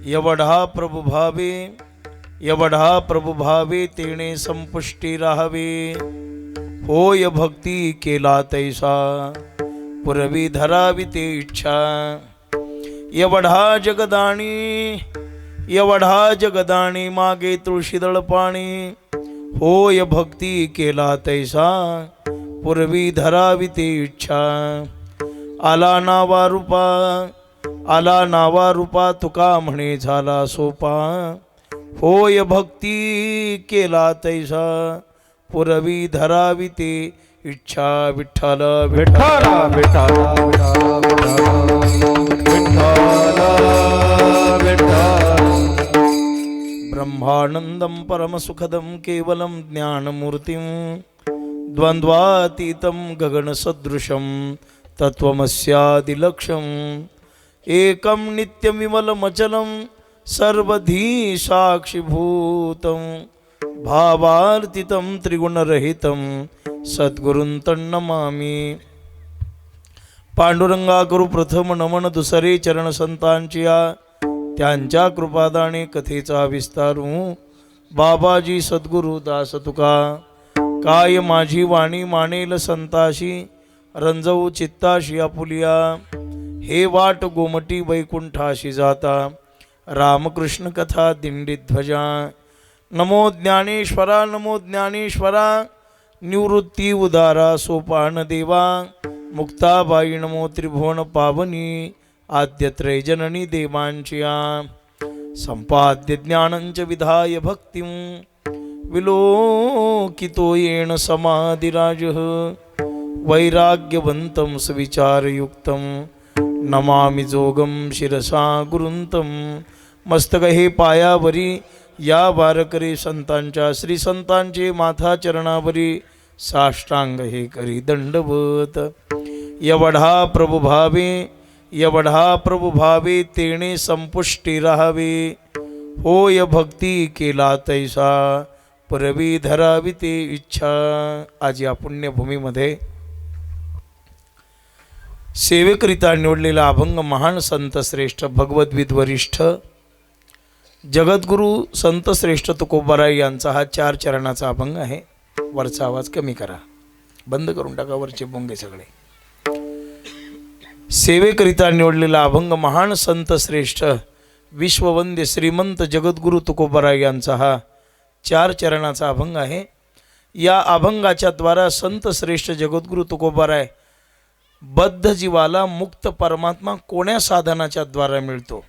एवढा प्रभु भावे, एवढा प्रभु भावे तेणे संपुष्टी राहावे. होय भक्ती केला तैसा पुरवी धरावी ते इच्छा. एवढा जगदाणी, एवढा जगदाणी मागे तुळशीदळ पाणी. होय भक्ती केला तैसा पुरवी धरावी ते इच्छा. आला नावा रूपा, आला नावा रूपा तुका म्हणे झाला सोपा. होय भक्ती केला तैसा पुरवी धरावी ते इच्छा. विठ्ठल विठ्ठल विठ्ठल ब्रह्मानंदं परमसुखदं केवलं ज्ञानमूर्तिं द्वंद्वातीतं गगनसदृशं तत्त्वमस्यादिलक्ष्यम् एकं नित्यविमलमचलं सर्वधी साक्षिभूतं भावार्थितं त्रिगुणरहितं सद्गुरुं तन्नमामि. पांडुरंगा करू प्रथम नमन दुसरे चरण संतांचिया. त्यांच्या कृपादाने कथेचा विस्तारू बाबाजी सद्गुरु दास तुका. काय माझी वाणी मानेल संताशी रंजवू चित्ताशी आपुलिया. हे वाट गोमटी वैकुंठाशी जाता रामकृष्ण कथा दिंडी ध्वजा. नमो ज्ञानेश्वरा, नमो ज्ञानेश्वरा निवृत्ती उदारा सोपान देवा. मुक्ताबाई नमो त्रिभुवन पावनी आद्यत्रय जननी देवांचिया. संपाद्य ज्ञानंच विधाय भक्तिं विलोकितो येन समाधिराजः. वैराग्यवन्तं सुविचारयुक्तं नमामि जोगं शिरसा गुरुंतं. मस्तक हे पायावरी या वारकरी संतांच्या श्री संतांचे माथा चरणावरी साष्टांग हे करी दंडवत. एवढा प्रभु भावे, एवढा प्रभु भावे तेणे संपुष्टी राहावे. होय भक्ती केला तैसा पुरवी धरावी ते इच्छा. आज या पुण्यभूमीमध्ये सेवेकरिता निवडलेला अभंग महान संत श्रेष्ठ भगवद्विद वरिष्ठ जगद्गुरु संत श्रेष्ठ तुकोबाराय यांचा हा 4 चरणाचा अभंग आहे. वरचा आवाज कमी करा, बंद करून टाका वरचे बोंगे सगळे. सेवेकरिता निवडलेला अभंग महान संत श्रेष्ठ विश्ववंद्य श्रीमंत जगद्गुरु तुकोबाराय यांचा हा 4 चरणाचा अभंग आहे. या अभंगाच्या द्वारा संत श्रेष्ठ जगद्गुरु तुकोबाराय बद्ध जीवाला मुक्त परमात्मा कोण्या साधनाच्या द्वारा मिळतो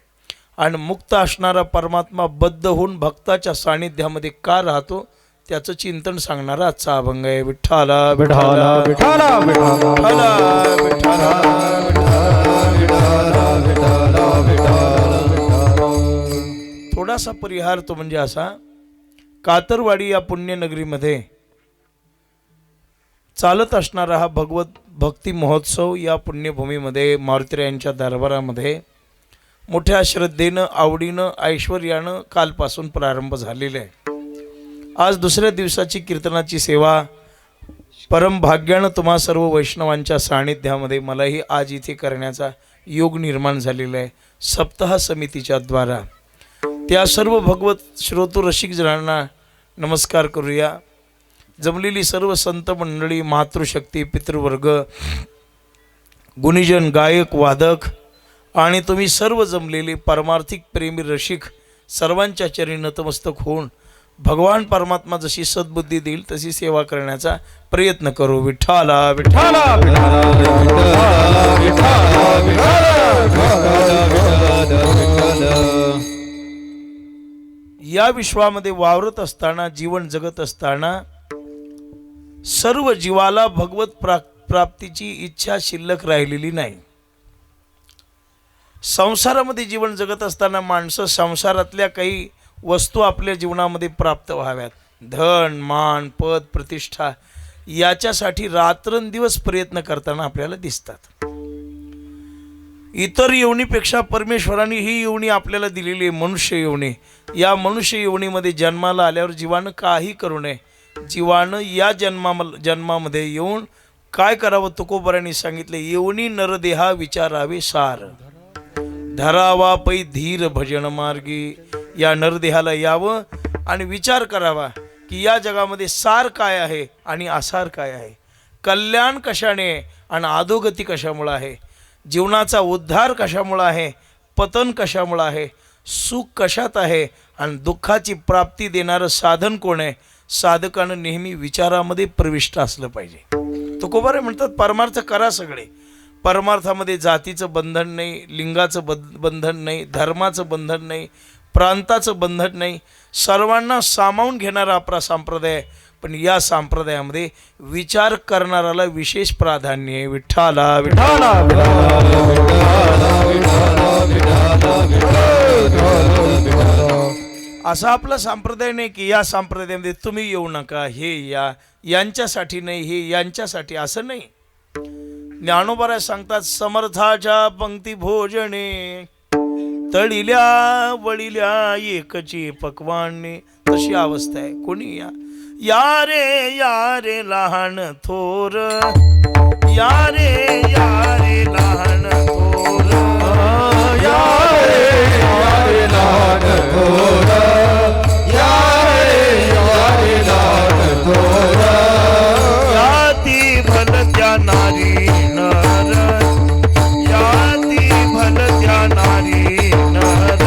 आणि मुक्त असणारा परमात्मा बद्ध होऊन भक्ताच्या सानिध्यामध्ये का राहतो त्याचं चिंतन सांगणारा आजचा अभंग आहे. विठ्ठला विठ्ठला विठ्ठला विठ्ठला विठ्ठला. थोडासा परिहार तो म्हणजे असा, कातरवाडी या पुण्यनगरीमध्ये चालत असणारा हा भगवत भक्ती महोत्सव या पुण्यभूमीमध्ये मारुतीरायांच्या दरबारामध्ये मोठ्या श्रद्धेनं आवडीनं ऐश्वर्यानं कालपासून प्रारंभ झालेला आहे. आज दुसऱ्या दिवसाची कीर्तनाची सेवा परम भाग्यानं तुम्हा सर्व वैष्णवांच्या सानिध्यामध्ये मलाही आज इथे करण्याचा योग निर्माण झालेला आहे सप्ताह समितीच्या द्वारा. त्या सर्व भगवत श्रोतू रसिक जनांना नमस्कार करूया. जमलेली सर्व संत मंडळी, मातृशक्ती, पितृवर्ग, गुणीजन, गायक, वादक आणि तुम्ही सर्व जमलेले परमार्थिक प्रेमी रसिक सर्वांच्या चरणी नतमस्तक होऊन भगवान परमात्मा जशी सद्बुद्धी देईल तशी सेवा करण्याचा प्रयत्न करू. विठ्ठला विठ्ठला या विश्वामध्ये वावरत असताना, जीवन जगत असताना सर्व जीवाला भगवत प्राप्तीची इच्छा शिल्लक राहिलेली नाही. संसारामध्ये जीवन जगत असताना माणसं संसारातल्या काही वस्तू आपल्या जीवनामध्ये प्राप्त व्हाव्यात, धन, मान, पद, प्रतिष्ठा, याच्यासाठी रात्रंदिवस प्रयत्न करताना आपल्याला दिसतात. इतर योनीपेक्षा परमेश्वराने ही योनी आपल्याला दिलेली आहे, मनुष्य योनी. या मनुष्य योनीमध्ये जन्माला आल्यावर जीवानं काही करू नये. जीवानं या जन्मामध्ये येऊन काय करावं तुकोबारांनी सांगितले, योनी नरदेहा विचारावे सार. धरावा पै धीर भजन मार्गी. या नरदेहाला यावं आणि विचार करावा की या जगामध्ये सार काय आहे आणि आसार काय आहे, कल्याण कशाने आणि अधोगती कशामुळे आहे, जीवनाचा उद्धार कशामुळे आहे, पतन कशामुळे आहे, सुख कशात आहे आणि दुःखाची प्राप्ती देणारं साधन कोण आहे. साधकानं नेहमी विचारामध्ये प्रविष्ट असलं पाहिजे. तुकोबारे म्हणतात परमार्थ करा सगळे. परमार्थामध्ये जातीचं बंधन नाही, लिंगाचं बंधन नाही, धर्माचं बंधन नाही, प्रांताचं बंधन नाही. सर्वांना सामावून घेणारा आपला संप्रदाय. पण या संप्रदायामध्ये विचार करणाऱ्याला विशेष प्राधान्य आहे. विठ्ठला विठ्ठला असा आपला संप्रदाय नाही की या संप्रदायामध्ये तुम्ही येऊ नका, हे यांच्यासाठी नाही, हे यांच्यासाठी, असं नाही. ज्ञानोबा सांगतात समर्थाच्या पंक्ती भोजने तळिल्या वळिल्या एकची पक्वाने. तशी अवस्था आहे. कोणी या रे लहान थोर, या रे लहान थोर, या रे लहान थोर, या रे लहान थोर. याती भलत्या नारी नर, याती भलत्या नारी नर,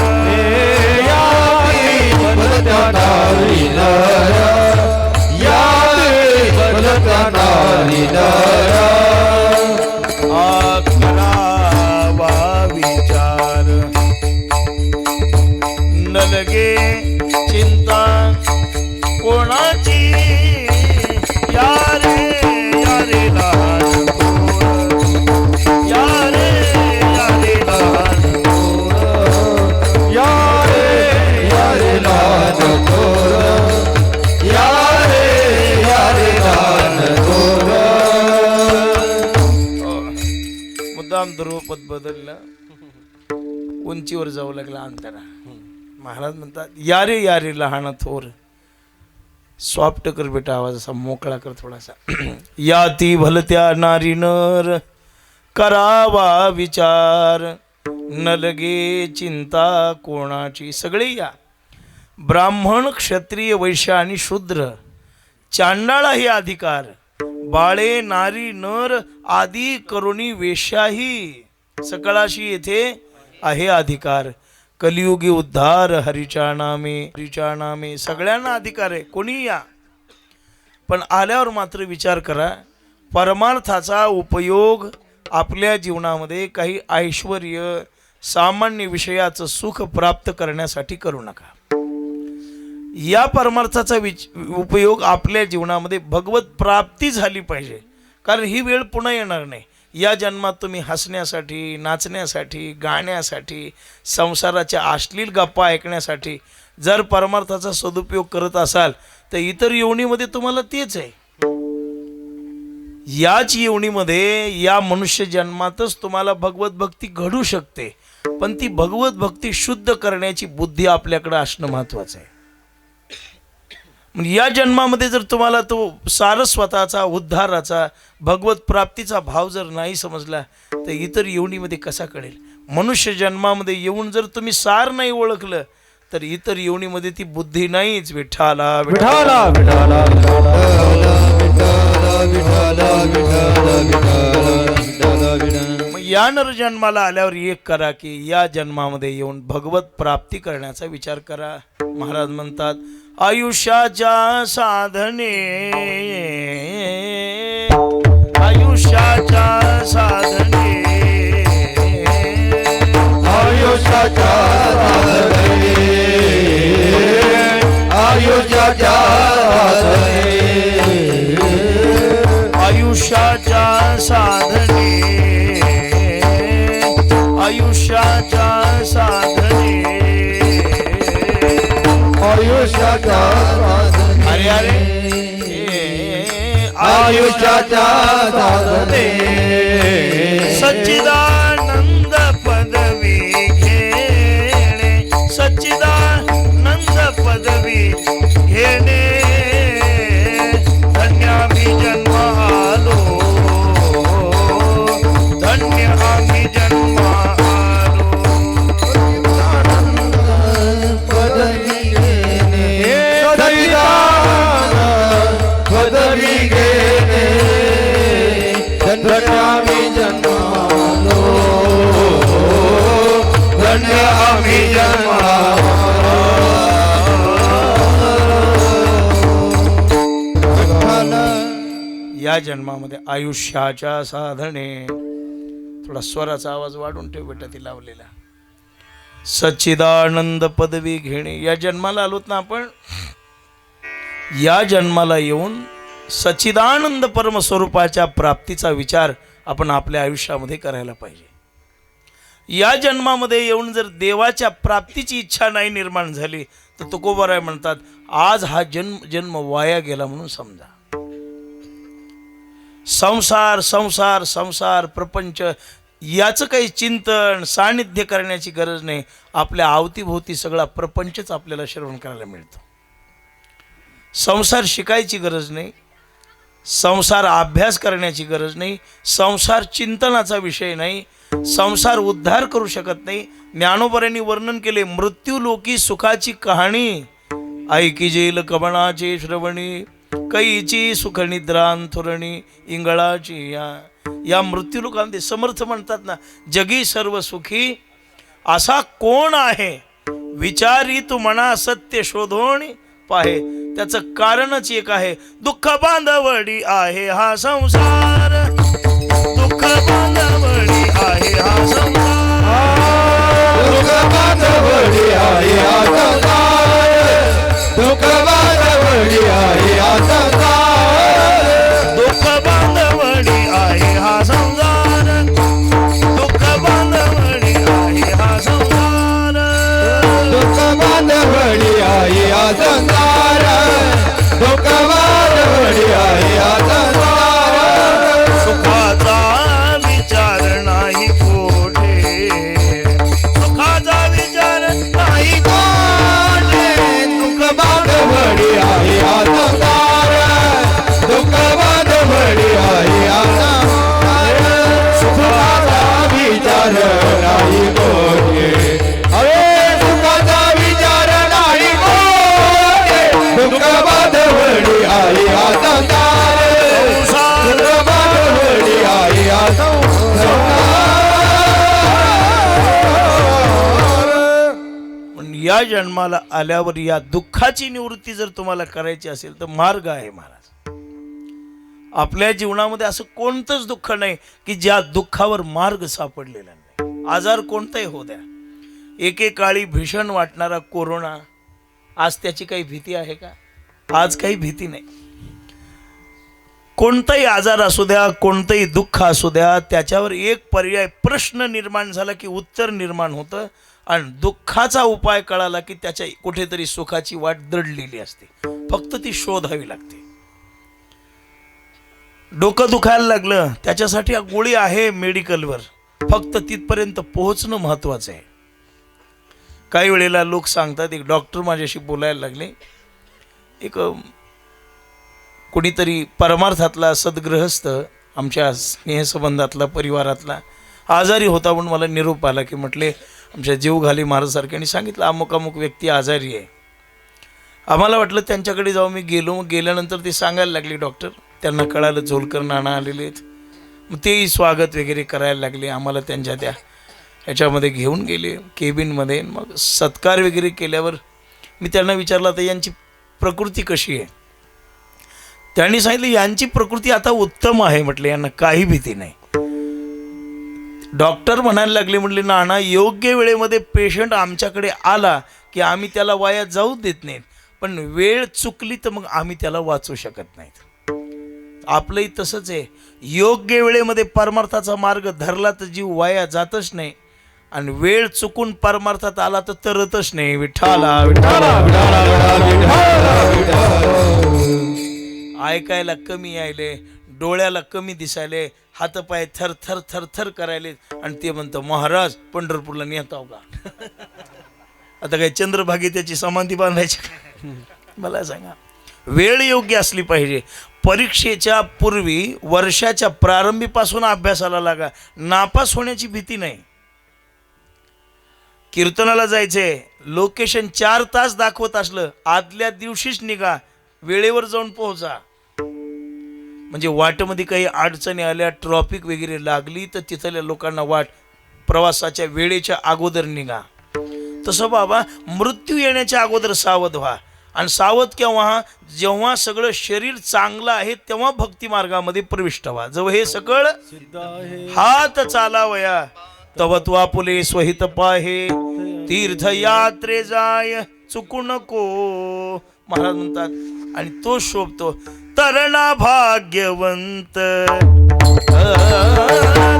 याती भलत्या नारी नर, याती भलत्या नारी नर. करावा विचार न लगे चिंता कोणाची. या रे लहान थोर, या रे लहान थोर, या रे लहान थोर, या रे लहान थोर. मुद्दाम ध्रुवपद बदललं, उंचीवर जाऊ लागला अंतरा. महाराज म्हणतात या रे लहान थोर. सॉफ्ट कर बेटा, आवाज असा मोकळा कर थोडासा. याती भलत्या नारी नर करावा विचार न लगे चिंता कोणाची. सगळे या, ब्राह्मण क्षत्रिय वैश्य आणि शूद्र, चांडाळा हे अधिकार, बाळे नारी नर आदी करुणी वेश्याही सकळाशी येथे आहे अधिकार. कलियुगी उद्धार हरीच्या नामे. सगळ्यांना अधिकार आहे, कोणी या. पण आल्यावर मात्र विचार करा, परमार्थाचा उपयोग आपल्या जीवनामध्ये काही ऐश्वर्य सामान्य विषयाचं सुख प्राप्त करण्यासाठी करू नका. या परमार्थाचा उपयोग आपल्या जीवनामध्ये भगवत प्राप्ती झाली पाहिजे. कारण ही वेळ पुन्हा येणार नाही. या जन्मात तुम्ही हसण्यासाठी, नाचण्यासाठी, गाण्यासाठी, संसाराच्या अश्लील गप्पा ऐकण्यासाठी जर परमार्थाचा सदुपयोग करत असाल तर इतर योनीमध्ये तुम्हाला तेच आहे. याच योनीमध्ये या मनुष्य जन्मातच तुम्हाला भगवत भक्ती घडू शकते. पण ती भगवत भक्ती शुद्ध करण्याची बुद्धी आपल्याकडे असणं महत्वाचं आहे. या जन्मामध्ये जर तुम्हाला तो सारस्वताचा, उद्धाराचा, भगवत प्राप्तीचा भाव जर नाही समजला तर इतर योनीमध्ये कसा कळेल. मनुष्य जन्मामध्ये येऊन जर तुम्ही सार नाही ओळखलं तर इतर योनीमध्ये ती बुद्धी नाहीच. विठ्ठला विठ्ठला विठ्ठला या नर जन्माला आल्यावर एक करा की या जन्मामध्ये येऊन भगवत प्राप्ती करण्याचा विचार करा. महाराज म्हणतात आयुष्याच्या साधने, आयुष्याच्या साधने, आयुष्याच्या साधने, आयुष्याच्या साधने, आयुष्याच्या साधने, आयुष्याच्या साधने, आयुष्याच्या साधने, अरे आयुष्याच्या साधने, सच्चिदानंद पदवी घेणे, सच्चिदानंद पदवी घेणे, धन्य आम्ही जन्म आलो, धन्य आम्ही जन्म आलो. धन्य आम्ही या जन्मामध्ये आयुष्याच्या साधने, थोडा स्वराचा आवाज वाढून ठेव बेटा, ती लावलेला सच्चिदानंद पदवी घेणे. या जन्माला आलोत ना आपण, या जन्माला येऊन सच्चिदानंद परमस्वरूपाच्या प्राप्तीचा विचार आपण आपल्या आयुष्यामध्ये करायला पाहिजे. या जन्मामध्ये येऊन जर देवाच्या प्राप्तीची इच्छा नाही निर्माण झाली तर तुकोबाराय म्हणतात आज हा जन्म वाया गेला म्हणून समजा. संसार संसार संसार प्रपंच याचं काही चिंतन सानिध्य करण्याची गरज नाही. आपल्या अवतीभोवती सगळा प्रपंचच आपल्याला श्रवण करायला मिळतो. संसार शिकायची गरज नाही, संसार अभ्यास करण्याची गरज नाही, संसार चिंतनाचा विषय नाही, संसार उद्धार करू शकत नाही. ज्ञानोबरांनी वर्णन केले मृत्यू लोकी सुखाची कहाणी, ऐकी जेल कवणाचे श्रवणी, कैची सुख निद्रांथुरणी इंगळाची. या मृत्यू लोकांमध्ये समर्थ म्हणतात ना, जगी सर्व सुखी असा कोण आहे, विचारी तू मना सत्य शोधोणी पाहे. त्याचं कारणच एक आहे, दुःख बांधवडी आहे हा संसार, दुःख बांधवडी आहे हा संसार, दुःख बांधवडी आहे हा संसार, दुःख बांधवडी आहे हा संसार, दुःख बांधवडी आहे हा संसार, दुःख बांधवडी आहे हा संसार, दुःख बांधवडी आहे हा संसार, दुःख बांधवडी आहे हा संसार. सुखाचा विचार नाही कोठे, सुखाचा विचार नाही कोठे, दुःख बांधवडी आहे हा संसार, दुःख बांधवडी आहे हा संसार. सुखाचा विचार नाही कोठे, अरे सुखाचा विचार नाही कोठे, दुःख बांधवडी आहे हा संसार, दुःख बांधवडी आहे हा संसार. पण या जन्माला आल्यावर या दुःखाची निवृत्ती जर तुम्हाला करायची असेल तर मार्ग आहे महाराज. आपल्या जीवनामध्ये असं कोणतंच दुःख नाही की ज्या दुःखावर मार्ग सापडलेला नाही. आजार कोणताही हो द्या, एकेकाळी भीषण वाटणारा कोरोना, आज त्याची काही भीती आहे का? आज काही भीती नाही. कोणताही आजार असू द्या, कोणतंही दुःख असू द्या, त्याच्यावर एक पर्याय प्रश्न निर्माण झाला की उत्तर निर्माण होतं, आणि दुःखाचा उपाय कळाला की त्याच्या कुठेतरी सुखाची वाट दडलेली असते, फक्त ती शोधावी लागते. डोकं दुखायला लागलं त्याच्यासाठी गोळी आहे मेडिकलवर, फक्त तिथपर्यंत पोहोचणं महत्वाचं आहे. काही वेळेला लोक सांगतात, एक डॉक्टर माझ्याशी बोलायला लागले, एक कोणीतरी परमार्थातला सद्गृहस्थ आमच्या स्नेहसंबंधातला परिवारातला आजारी होता म्हणून मला निरोप आला की म्हटले आमच्या जीवघाली महाराजसारख्यांनी सांगितलं अमुक अमुक व्यक्ती आजारी आहे. आम्हाला वाटलं त्यांच्याकडे जाऊ. मी गेलो, मग गेल्यानंतर ते सांगायला लागले डॉक्टर, त्यांना कळालं झोलकर नाना आलेले आहेत. मग तेही स्वागत वगैरे करायला लागले. आम्हाला त्यांच्या त्या ह्याच्यामध्ये घेऊन गेले केबिनमध्ये. मग सत्कार वगैरे केल्यावर मी त्यांना विचारलं तर यांची प्रकृती कशी आहे. त्यांनी सांगितलं यांची प्रकृती आता उत्तम आहे. म्हटलं यांना काही भीती नाही. डॉक्टर म्हणायला लागले, म्हटले नाना योग्य वेळेमध्ये पेशंट आमच्याकडे आला की आम्ही त्याला वाया जाऊ देत नाहीत, पण वेळ चुकली तर मग आम्ही त्याला वाचू शकत नाहीत. आपलंही तसंच आहे. योग्य वेळेमध्ये परमार्थाचा मार्ग धरला तर जीव वाया जातच नाही, आणि वेळ चुकून परमार्थात आला तर तरतच नाही. विठ्ठला विठ्ठला. ऐकायला कमी यायले, डोळ्याला कमी दिसायले, हातपाय थर थर थर थर करायले, आणि ते म्हणतं महाराज पंढरपूरला नेताव का? आता काय चंद्रभागी त्याची समाधी बांधायची का? मला सांगा, वेळ योग्य असली पाहिजे. परीक्षेच्या पूर्वी वर्षाच्या प्रारंभीपासून अभ्यासाला लागा, नापास होण्याची भीती नाही. कीर्तनाला जायचंय, लोकेशन 4 तास दाखवत असलं आदल्या दिवशीच निघा, वेळेवर जाऊन पोहोचा. म्हणजे वाटमध्ये काही अडचणी आल्या, ट्रॉफिक वगैरे लागली तर तिथल्या लोकांना वाट प्रवासाच्या वेळेच्या अगोदर निघा, तसं बाबा मृत्यू येण्याच्या अगोदर सावध व्हा. आणि सावध केव्हा? जेव्हा सगळं शरीर चांगलं आहे तेव्हा भक्ती मार्गामध्ये प्रविष्ट व्हा. जेव्हा हे सगळं हात चालावया तव तू आपुले स्वहित पाहे, तीर्थयात्रे जाय चुकू नको महाराज म्हणतात. आणि तो शोभतो तरणा भाग्यवंत,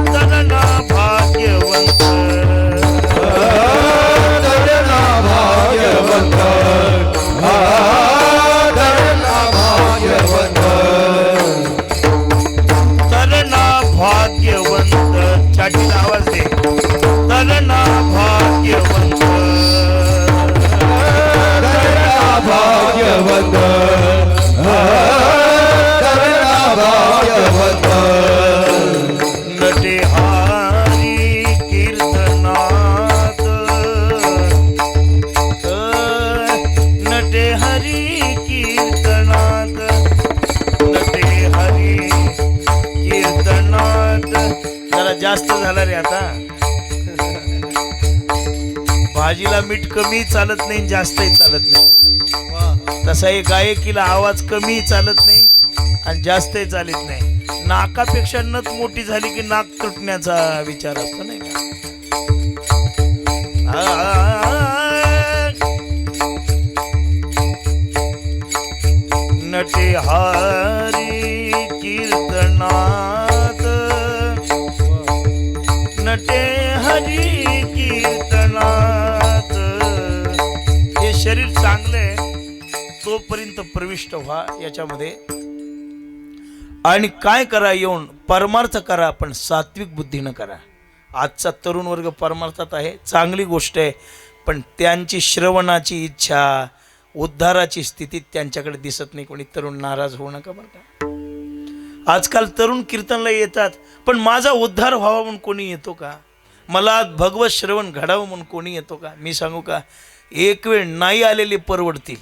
तरणा भाग्यवंत, तरणा भाग्यवंत, तरणा भाग्यवंत, तरणा भाग्यवंत. छातीला आवाज दे. तरणा भाग्यवंत, तरणा भाग्यवंत, तरणा भाग्यवंत. नटे हारी कीर्तनात, नटे हरी कीर्तनात, नटे हरी कीर्तनात. जरा जास्त झाला रे आता. भाजीला मीठ कमी चालत नाही, जास्तही चालत नाही. तसा एक गायकीला आवाज कमी चालत नाही आणि जास्तही चालत नाही. नाकापेक्षा नथ मोठी झाली की नाक तुटण्याचा विचार असतो नाही का. नटे हारी कीर्तनात, नटे हरी कीर्तनात. हे शरीर चांगले तोपर्यंत प्रविष्ट व्हा याच्यामध्ये. आणि काय करा? येऊन परमार्थ करा, पण सात्विक बुद्धीनं करा. आजचा तरुण वर्ग परमार्थात आहे, चांगली गोष्ट आहे, पण त्यांची श्रवणाची इच्छा, उद्धाराची स्थिती त्यांच्याकडे दिसत नाही. कोणी तरुण नाराज होऊ नका बरं का. आजकाल तरुण कीर्तनला येतात, पण माझा उद्धार व्हावा म्हणून कोणी येतो का? मला भगवत श्रवण घडावं म्हणून कोणी येतो का? मी सांगू का, एक वेळ नाही आलेले परवडतील.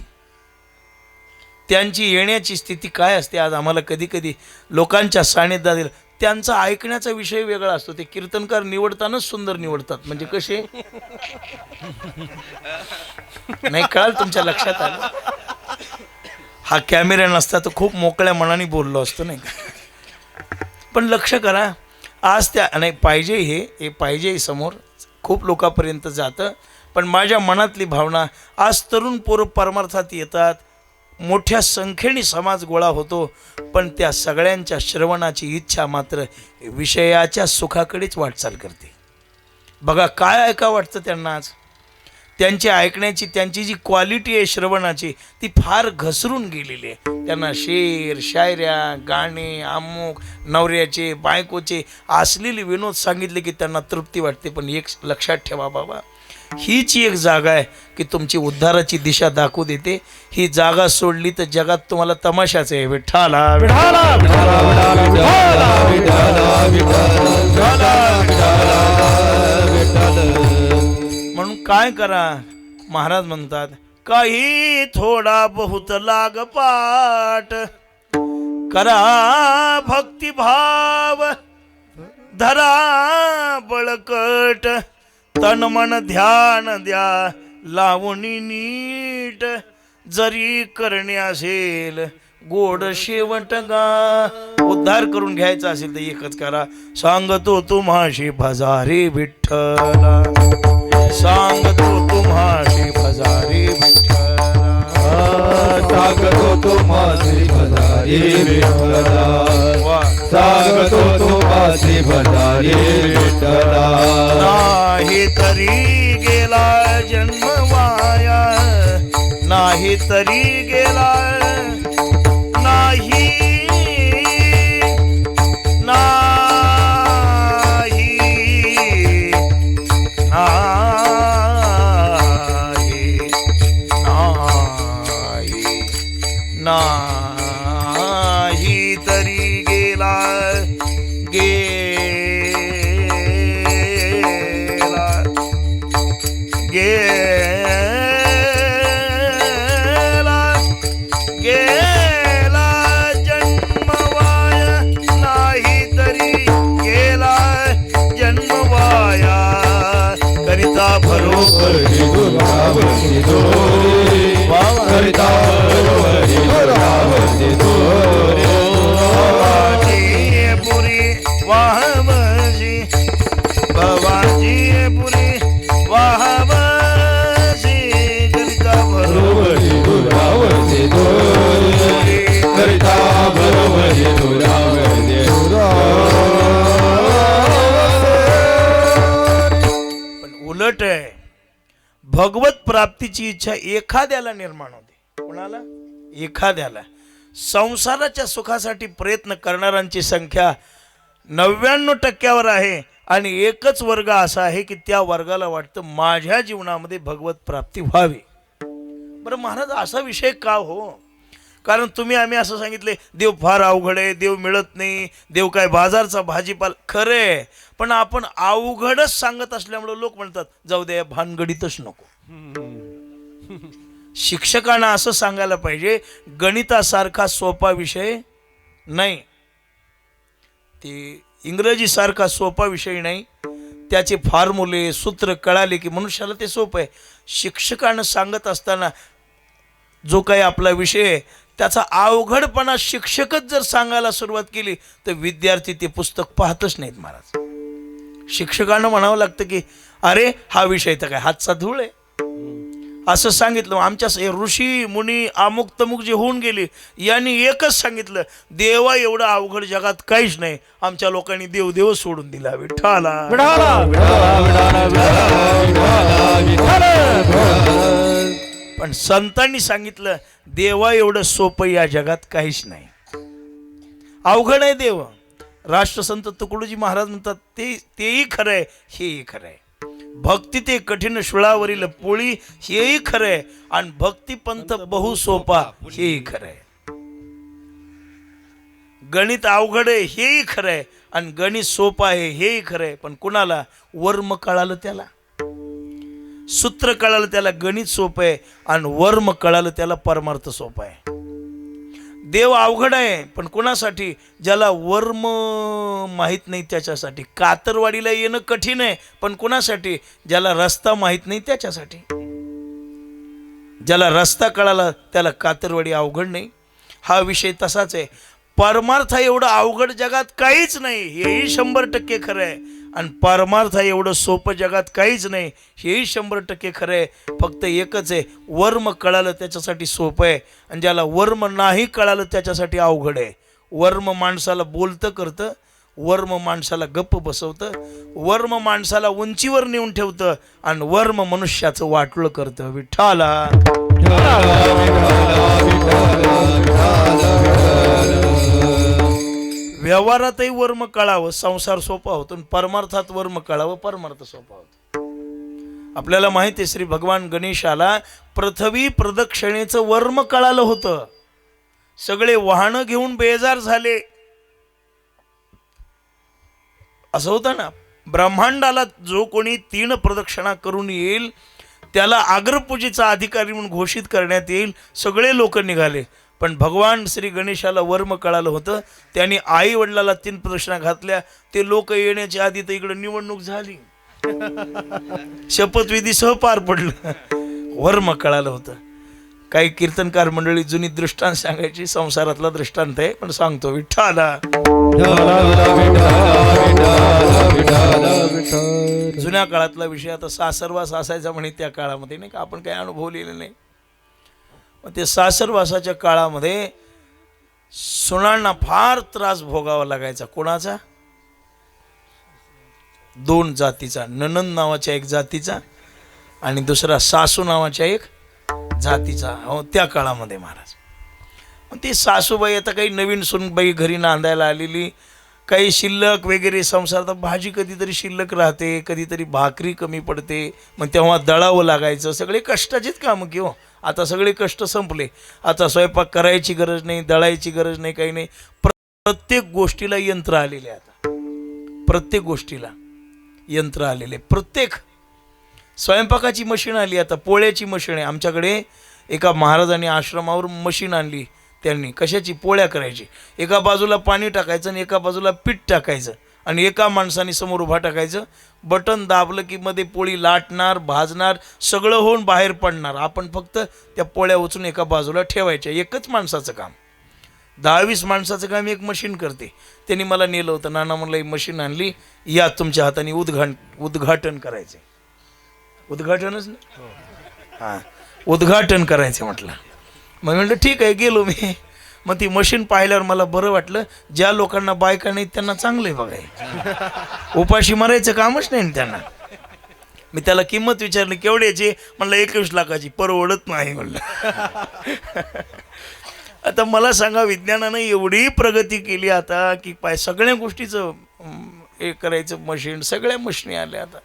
त्यांची येण्याची स्थिती काय असते आज आम्हाला कधी कधी लोकांच्या सानिध्यात दिलं. त्यांचा ऐकण्याचा विषय वेगळा असतो. ते कीर्तनकार निवडतानाच सुंदर निवडतात. म्हणजे कसे नाही कळाल? तुमच्या लक्षात आलं? हा कॅमेरा नसता तर खूप मोकळ्या मनाने बोललो असतो नाही का. पण लक्ष करा, आज त्या नाही पाहिजे, हे पाहिजे समोर, खूप लोकांपर्यंत जातं. पण माझ्या मनातली भावना, आज तरुण पोरं परमार्थात येतात, मोठ्या संख्येने समाज गोळा होतो, पण त्या सगळ्यांच्या श्रवणाची इच्छा मात्र विषयाच्या सुखाकडेच वाटचाल करते. बघा काय ऐका वाटतं त्यांना आज. त्यांची ऐकण्याची, त्यांची जी क्वालिटी आहे श्रवणाची, ती फार घसरून गेलेली आहे. त्यांना शेर, शायऱ्या, गाणे, अमुक, नवऱ्याचे, बायकोचे असलेले विनोद सांगितले की त्यांना तृप्ती वाटते. पण एक लक्षात ठेवा बाबा, हीच एक जागा आहे की तुमची उद्धाराची दिशा दाखवू देते. ही जागा सोडली तर जगात तुम्हाला तमाशाच आहे. विठ्ठला विठ्ठला विठ्ठला म्हणून काय करा? महाराज म्हणतात, काही थोडा बहुत लाग पाठ, करा भक्तिभाव, धरा बळकट, तन मन ध्यान द्या लावणी नीट, जरी करणे असेल गोड शेवट गा. उद्धार करून घ्यायचा असेल तर एकच करा, सांगतो तुम्हाशी भजारे विठ्ठला, सांगतो तुम्हाशी भजारे विठ्ठला, सांगतो तुम्हासी भजारे विठ्ठला, सांगतो तुम्हासी भजारे विठ्ठला. नाही तरी गेला जन्म वाया, नाही तरी गेला, नाही नाही नाही नाही तरी गेला, गेला गेला भगवत प्राप्तीची इच्छा एखाद्याला निर्माण होते. कोणाला? एखाद्याला. संसाराच्या सुखासाठी प्रयत्न करणाऱ्यांची संख्या 99% आहे आणि एकच वर्ग असा आहे की त्या वर्गाला वाटतं माझ्या जीवनामध्ये भगवत प्राप्ती व्हावी. बरं महाराज असा विषय का हो? कारण तुम्ही आम्ही असं सांगितले देव फार अवघड आहे, देव मिळत नाही, देव काय बाजारचा भाजीपाला. खरे, पण आपण अवघडच सांगत असल्यामुळे लोक म्हणतात जाऊ दे भानगडीतच नको. शिक्षकांना असं सांगायला पाहिजे गणितासारखा सोपा विषय नाही, ते इंग्रजीसारखा सोपा विषय नाही. त्याचे फॉर्म्युले सूत्र कळाले की मनुष्याला ते सोपं आहे. शिक्षकांना सांगत असताना जो काही आपला विषय आहे त्याचा अवघडपणा शिक्षकच जर सांगायला सुरुवात केली तर विद्यार्थी ते पुस्तक पाहतच नाहीत महाराज. शिक्षकांना म्हणावं लागतं की अरे हा विषय तर काय हातचा धूळ आहे असं सांगितलं. आमच्या ऋषी मुनी अमुक तमुक जे होऊन गेले यांनी एकच सांगितलं देवा एवढं अवघड जगात काहीच नाही. आमच्या लोकांनी देव देव सोडून दिला. विठ्ठला पण संतांनी सांगितलं देवा एवढं सोपं या जगात काहीच नाही, अवघड आहे देव. राष्ट्रसंत तुकडोजी महाराज म्हणतात तेही खरं आहे हेही खरं आहे. भक्ती ते कठीण शुळावरील पोळी हेही खरं आहे आणि भक्तिपंथ बहु सोपा हेही खरं आहे. गणित अवघड आहे हेही खरं आहे आणि गणित सोपं आहे हेही खरं आहे. पण कुणाला? वर्म कळालं त्याला, सूत्र कळालं त्याला गणित सोपं आहे आणि वर्म कळालं त्याला परमार्थ सोपं आहे. देव अवघड आहे पण कुणासाठी? ज्याला वर्म माहीत नाही त्याच्यासाठी. कातरवाडीला येणं कठीण आहे पण कुणासाठी? ज्याला रस्ता माहीत नाही त्याच्यासाठी. ज्याला रस्ता कळाला त्याला कातरवाडी अवघड नाही. हा विषय तसाच आहे. परमार्थ एवढं अवघड जगात काहीच नाही हेही 100% खरं आहे आणि परमार्थ एवढं सोपं जगात काहीच नाही हेही 100% खरं आहे. फक्त एकच आहे, वर्म कळालं त्याच्यासाठी सोपं आहे आणि ज्याला वर्म नाही कळालं त्याच्यासाठी अवघड आहे. वर्म माणसाला बोलतं करतं, वर्म माणसाला गप्प बसवतं, वर्म माणसाला उंचीवर नेऊन ठेवतं आणि वर्म मनुष्याचं वाटोळं करतं. विठ्ठला व्यवहारातही वर्म कळावं संसार सोपा होतो आणि परमार्थात वर्म कळावं परमार्थ सोपा होतो. आपल्याला माहिती आहे श्री भगवान गणेशाला पृथ्वी प्रदक्षिणेचं वर्म कळालं होतं. सगळे वाहनं घेऊन बेजार झाले. असं होतं ना, ब्रह्मांडाला जो कोणी 3 प्रदक्षिणा करून येईल त्याला अग्रपूजेचा अधिकारी म्हणून घोषित करण्यात येईल. सगळे लोक निघाले पण भगवान श्री गणेशाला वर्म कळालं होतं. त्यांनी आई वडिलाला 3 प्रदक्षिणा घातल्या. ते लोक येण्याच्या आधी तर इकडे निवडणूक झाली, शपथविधीसह पार पडलं. वर्म कळालं होतं. काही कीर्तनकार मंडळी जुनी दृष्टांत सांगायची, संसारातला दृष्टांत आहे पण सांगतो. विठ्ठला जुन्या काळातला विषय. आता सासरवास असायचा म्हणे त्या काळामध्ये, नाही का, आपण काही अनुभवलेले नाही. मग ते सासरवासाच्या काळामध्ये सुनांना फार त्रास भोगावा लागायचा. कोणाचा? 2 जातीचा. ननंद नावाच्या एक जातीचा आणि दुसरा सासू नावाच्या एक जातीचा. हो त्या काळामध्ये महाराज. मग ती सासूबाई आता काही नवीन सुनबाई घरी नांदायला आलेली, काही शिल्लक वगैरे संसारात भाजी कधीतरी शिल्लक राहते, कधीतरी भाकरी कमी पडते, मग तेव्हा दळावं लागायचं. सगळे कष्टाचीच कामं की हो. आता सगळे कष्ट संपले. आता स्वयंपाक करायची गरज नाही, दळायची गरज नाही, काही नाही. प्रत्येक गोष्टीला यंत्र आलेले. आता प्रत्येक गोष्टीला यंत्र आलेले. प्रत्येक स्वयंपाकाची मशीन आली. आता पोळ्याची मशीन आहे. आमच्याकडे एका महाराजांनी आश्रमावर मशीन आणली. त्यांनी कशाची? पोळ्या करायची. एका बाजूला पाणी टाकायचं आणि एका बाजूला पीठ टाकायचं आणि एका माणसाने समोर उभा टाकायचं. बटन दाबलं की मध्ये पोळी लाटणार, भाजणार, सगळं होऊन बाहेर पडणार. आपण फक्त त्या पोळ्या उचलून एका बाजूला ठेवायच्या. एकच माणसाचं काम. 10-20 माणसाचं काम एक मशीन करते. त्यांनी मला नेलं होतं. नाना म्हणलं ही मशीन आणली, या तुमच्या हाताने उद्घाटन करायचे. उद्घाटनच ना, हां उद्घाटन करायचं म्हटलं. मग म्हटलं ठीक आहे. गेलो मी. मग ती मशीन पाहिल्यावर मला बरं वाटलं. ज्या लोकांना बायका नाहीत त्यांना चांगलं आहे बघाय. उपाशी मारायचं कामच नाही त्यांना. मी त्याला किंमत विचारली केवढ्याची, म्हणलं 21 लाखाची. परवडत नाही म्हणलं. आता मला सांगा, विज्ञानानं एवढी प्रगती केली आता की सगळ्या गोष्टीचं हे करायचं मशीन, सगळ्या मशिनी आल्या आता.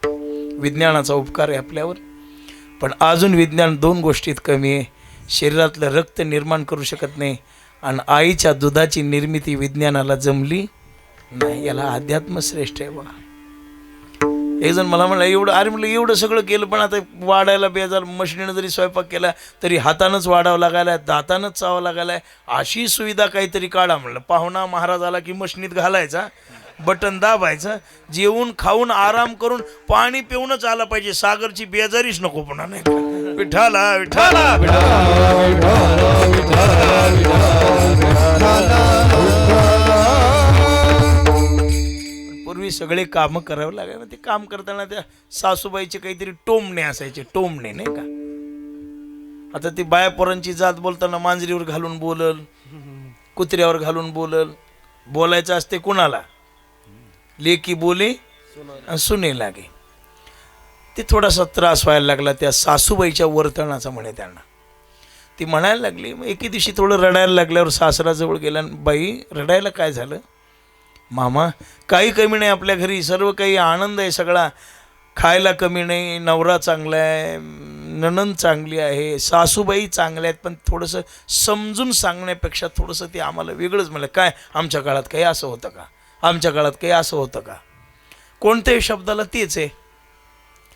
विज्ञानाचा उपकार आहे आपल्यावर. पण अजून विज्ञान 2 गोष्टीत कमी आहे. शरीरातलं रक्त निर्माण करू शकत नाही आणि आईच्या दुधाची निर्मिती विज्ञानाला जमली नाही. याला अध्यात्म श्रेष्ठ आहे बघा. एक जण मला म्हणलं म्हणलं एवढं सगळं केलं पण आता वाढायला बेजार, मशिनीनं जरी स्वयंपाक केला तरी हातानंच वाढावं लागायला, दातानंच चावावं लागायला, अशी सुविधा काहीतरी काढा. म्हणलं पाहुणा महाराज आला की मशिनीत घालायचा, बटन दाबायचं, जेवून खाऊन आराम करून पाणी पिऊनच आला पाहिजे. सागरची बेजारीच नको पुन्हा, नाही का? विठाला विठाला पूर्वी सगळे कामं करावं लागायला. ते काम करताना त्या सासूबाईचे काहीतरी टोमणे असायचे, टोमणे नाही का. आता ती बाया पोरांची जात बोलताना मांजरीवर घालून बोलल, कुत्र्यावर घालून बोलल. बोलायचं असते कुणाला? लेकी बोले सुने लागे. ते थोडासा त्रास व्हायला लागला त्या सासूबाईच्या वर्तनाचा म्हणे त्यांना. ती म्हणायला लागली. मग एके दिवशी थोडं रडायला लागल्यावर सासराजवळ गेला. बाई रडायला काय झालं? मामा काही कमी नाही आपल्या घरी, सर्व काही आनंद आहे सगळा, खायला कमी नाही, नवरा चांगला आहे, नणंद चांगली आहे, सासूबाई चांगल्या आहेत. पण थोडंसं समजून सांगण्यापेक्षा थोडंसं ते आम्हाला वेगळंच म्हणलं. काय आमच्या काळात काही असं होतं का? आमच्या काळात काही असं होतं का? कोणत्याही शब्दाला तेच आहे.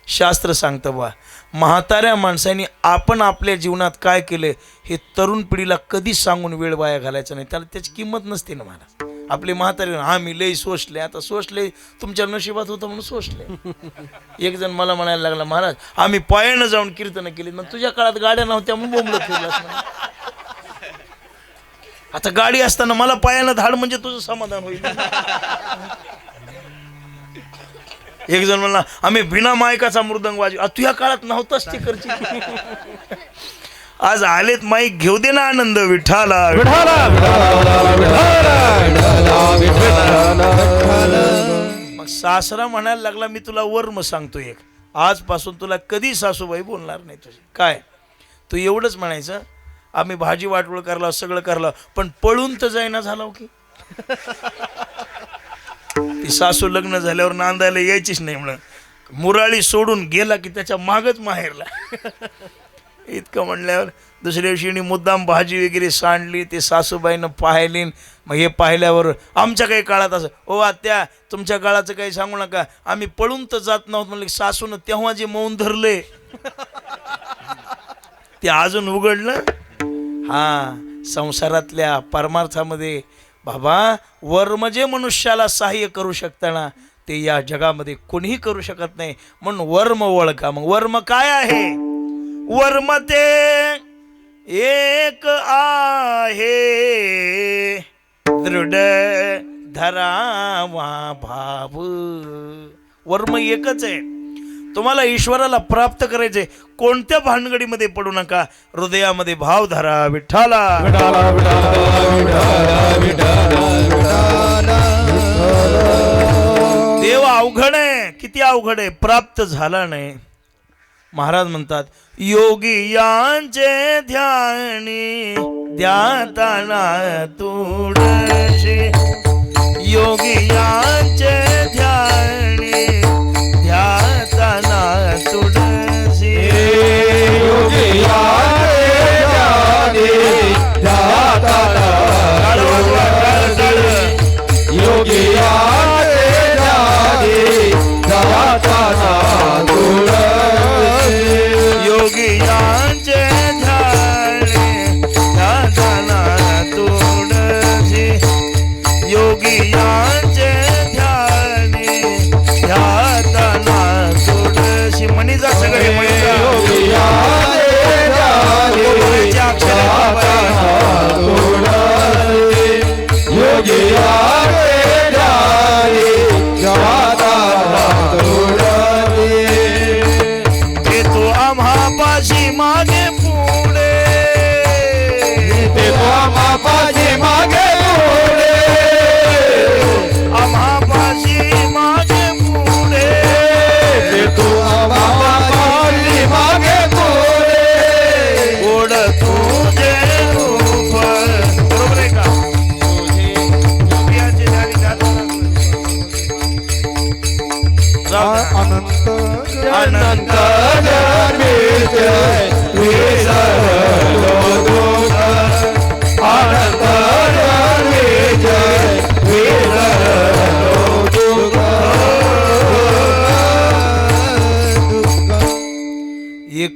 शास्त्र सांगतं बा, म्हाताऱ्या माणसांनी आपण आपल्या जीवनात काय केलं हे तरुण पिढीला कधीच सांगून वेळ वाया घालायचं नाही. त्याला त्याची किंमत नसते ना महाराज. आपले म्हातारे आम्ही लई सोसले, आता सोसले तुमच्या नशिबात होतं म्हणून सोसले. एक जण मला म्हणायला लागला, महाराज आम्ही पायानं जाऊन कीर्तन केली. मग तुझ्या काळात गाड्या नव्हत्या म्हणून बोंबलत फिरलास. आता गाडी असताना मला पायानं धाड म्हणजे तुझं समाधान होईल. एक जण म्हणला आम्ही बिना मायकाचा मृदंग वाजव. तुझ्या काळात नव्हताच ते करची. आज आलेत माईक, घेऊ दे ना आनंद. विठाला मग सासरा म्हणायला लागला, मी तुला वर्म सांगतो एक, आजपासून तुला कधी सासूबाई बोलणार नाही तुझी. काय? तू एवढंच म्हणायचं, आम्ही भाजी वाटवळ करला, सगळं करलं, पण पळून तर जाईना झाला की. ती सासू लग्न झाल्यावर नांदायला यायचीच नाही म्हणून मुराळी सोडून गेला की त्याच्या मागच माहेरला. इतकं म्हणल्यावर दुसऱ्या दिवशी मुद्दाम भाजी वगैरे सांडली. ते सासूबाईनं पाहिली. मग हे पाहिल्यावर आमच्या काही काळात असं, ओ आत्या तुमच्या काळाचं काही सांगू नका, आम्ही पळून तर जात नव्हतं. म्हणलं सासूनं तेव्हा जे मौन धरले ते अजून उघडलं. हा, संसारातल्या परमार्थामध्ये बाबा वर्म जे मनुष्याला सहाय्य करू शकताना ते या जगामध्ये कोणीही करू शकत नाही. म्हणून वर्म ओळखा. मग वर्म काय आहे? वर्म ते एक आहे, दृढ धरावा भाव. वर्म एकच आहे. तुम्हाला ईश्वराला प्राप्त करायचे, कोणत्या भानगडीमध्ये पडू नका. हृदयामध्ये भाव धरा. विठ्ठला देव अवघड आहे, किती अवघड आहे, प्राप्त झाला नाही. महाराज म्हणतात, योगी यांचे ध्यानी ध्याताना तुळशी. योगी यांचे ध्यानी ध्याताना तुळशी. योगी ध्यानी ध्याताना योगी ध्यानी ध्याताना योगी यांचे ध्यानी ध्याताना तुळशी. योगी यांचे ध्यानी ध्याताना तुळशी. म्हणीचा सगळे म्हणीचा योगी ते तो आम्हापाशी मागे पुढे, ते तो आम्हापाशी मागे पुढे, आम्हापाशी मागे पुढे, ते तो आम्हापाशी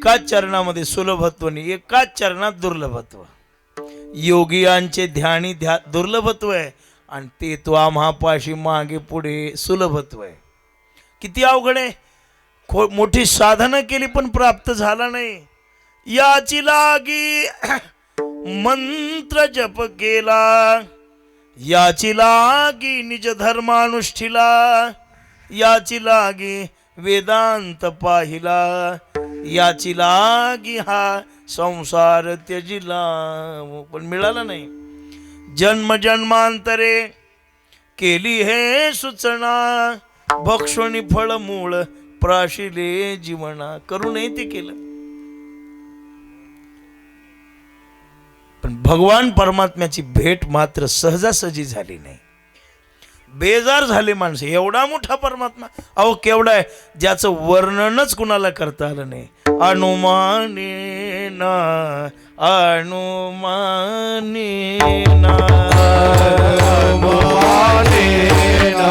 एकाच चरणामध्ये सुलभत्व नाही, एकाच चरणात दुर्लभत्व. योगियांचे ध्यानी दुर्लभत्व आहे आणि ते तो आम्हापाशी मागे पुढे सुलभत्व आहे. किती अवघड आहे. मोठी साधना केली पण प्राप्त झाला नाही. याची लागी मंत्र जप केला, याची लागी निज धर्मानुष्ठिला, याची लागी वेदांत पाहिला, याची लागी हा संसार त्यजिला, पण मिळाला नाही. जन्म जन्मांतरे केली हे सूचना, भक्षणी फळ मूळ प्राशिले जीवना, करूनही ते केलं. पण भगवान परमात्म्याची भेट मात्र सहजासहजी झाली नाही. बेजार झाले माणसं. एवढा मोठा परमात्मा, अहो केवढा आहे, ज्याचं वर्णनच कुणाला करता आलं नाही. अनुमानेना अनुमानेना अनुमानेना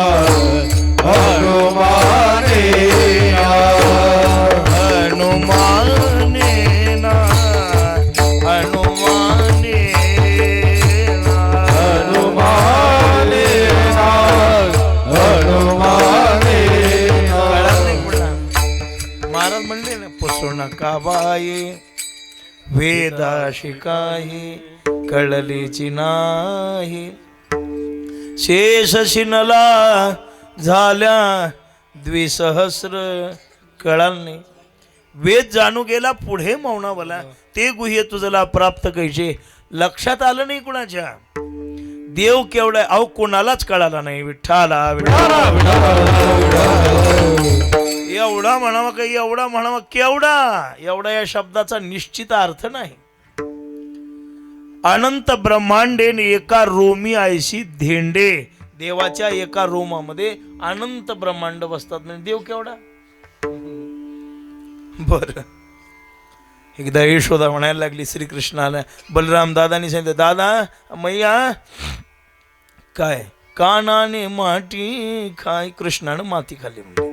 अनुमानेना अनुमानेना महाराज म्हणले ना, पुसू नका बाई वेदा शिकाही कळलीची नाही, शेष शिनला झाल्या द्विसहस्र कळाल नाही. वेद जाणू गेला पुढे मौना बोला, ते गुह्य तुझला प्राप्त कैसे लक्षात आलं नाही कुणाच्या. देव केवढा, अहो कोणालाच कळाला नाही. विठ्ठला एवढा म्हणावा काही, एवढा म्हणावा केवढा, एवढा या शब्दाचा निश्चित अर्थ नाही. अनंत ब्रह्मांडेने एका रोमी आयशी धेंडे, देवाच्या एका रोमामध्ये अनंत ब्रह्मांड बसतात. म्हणजे देव केवढा. बर एकदा यशोदा म्हणायला लागली श्रीकृष्णाला, बलराम दादानी सांगितलं, दादा मैया काय कानाने माती खाय. कृष्णानं माती खाल्ली. म्हणजे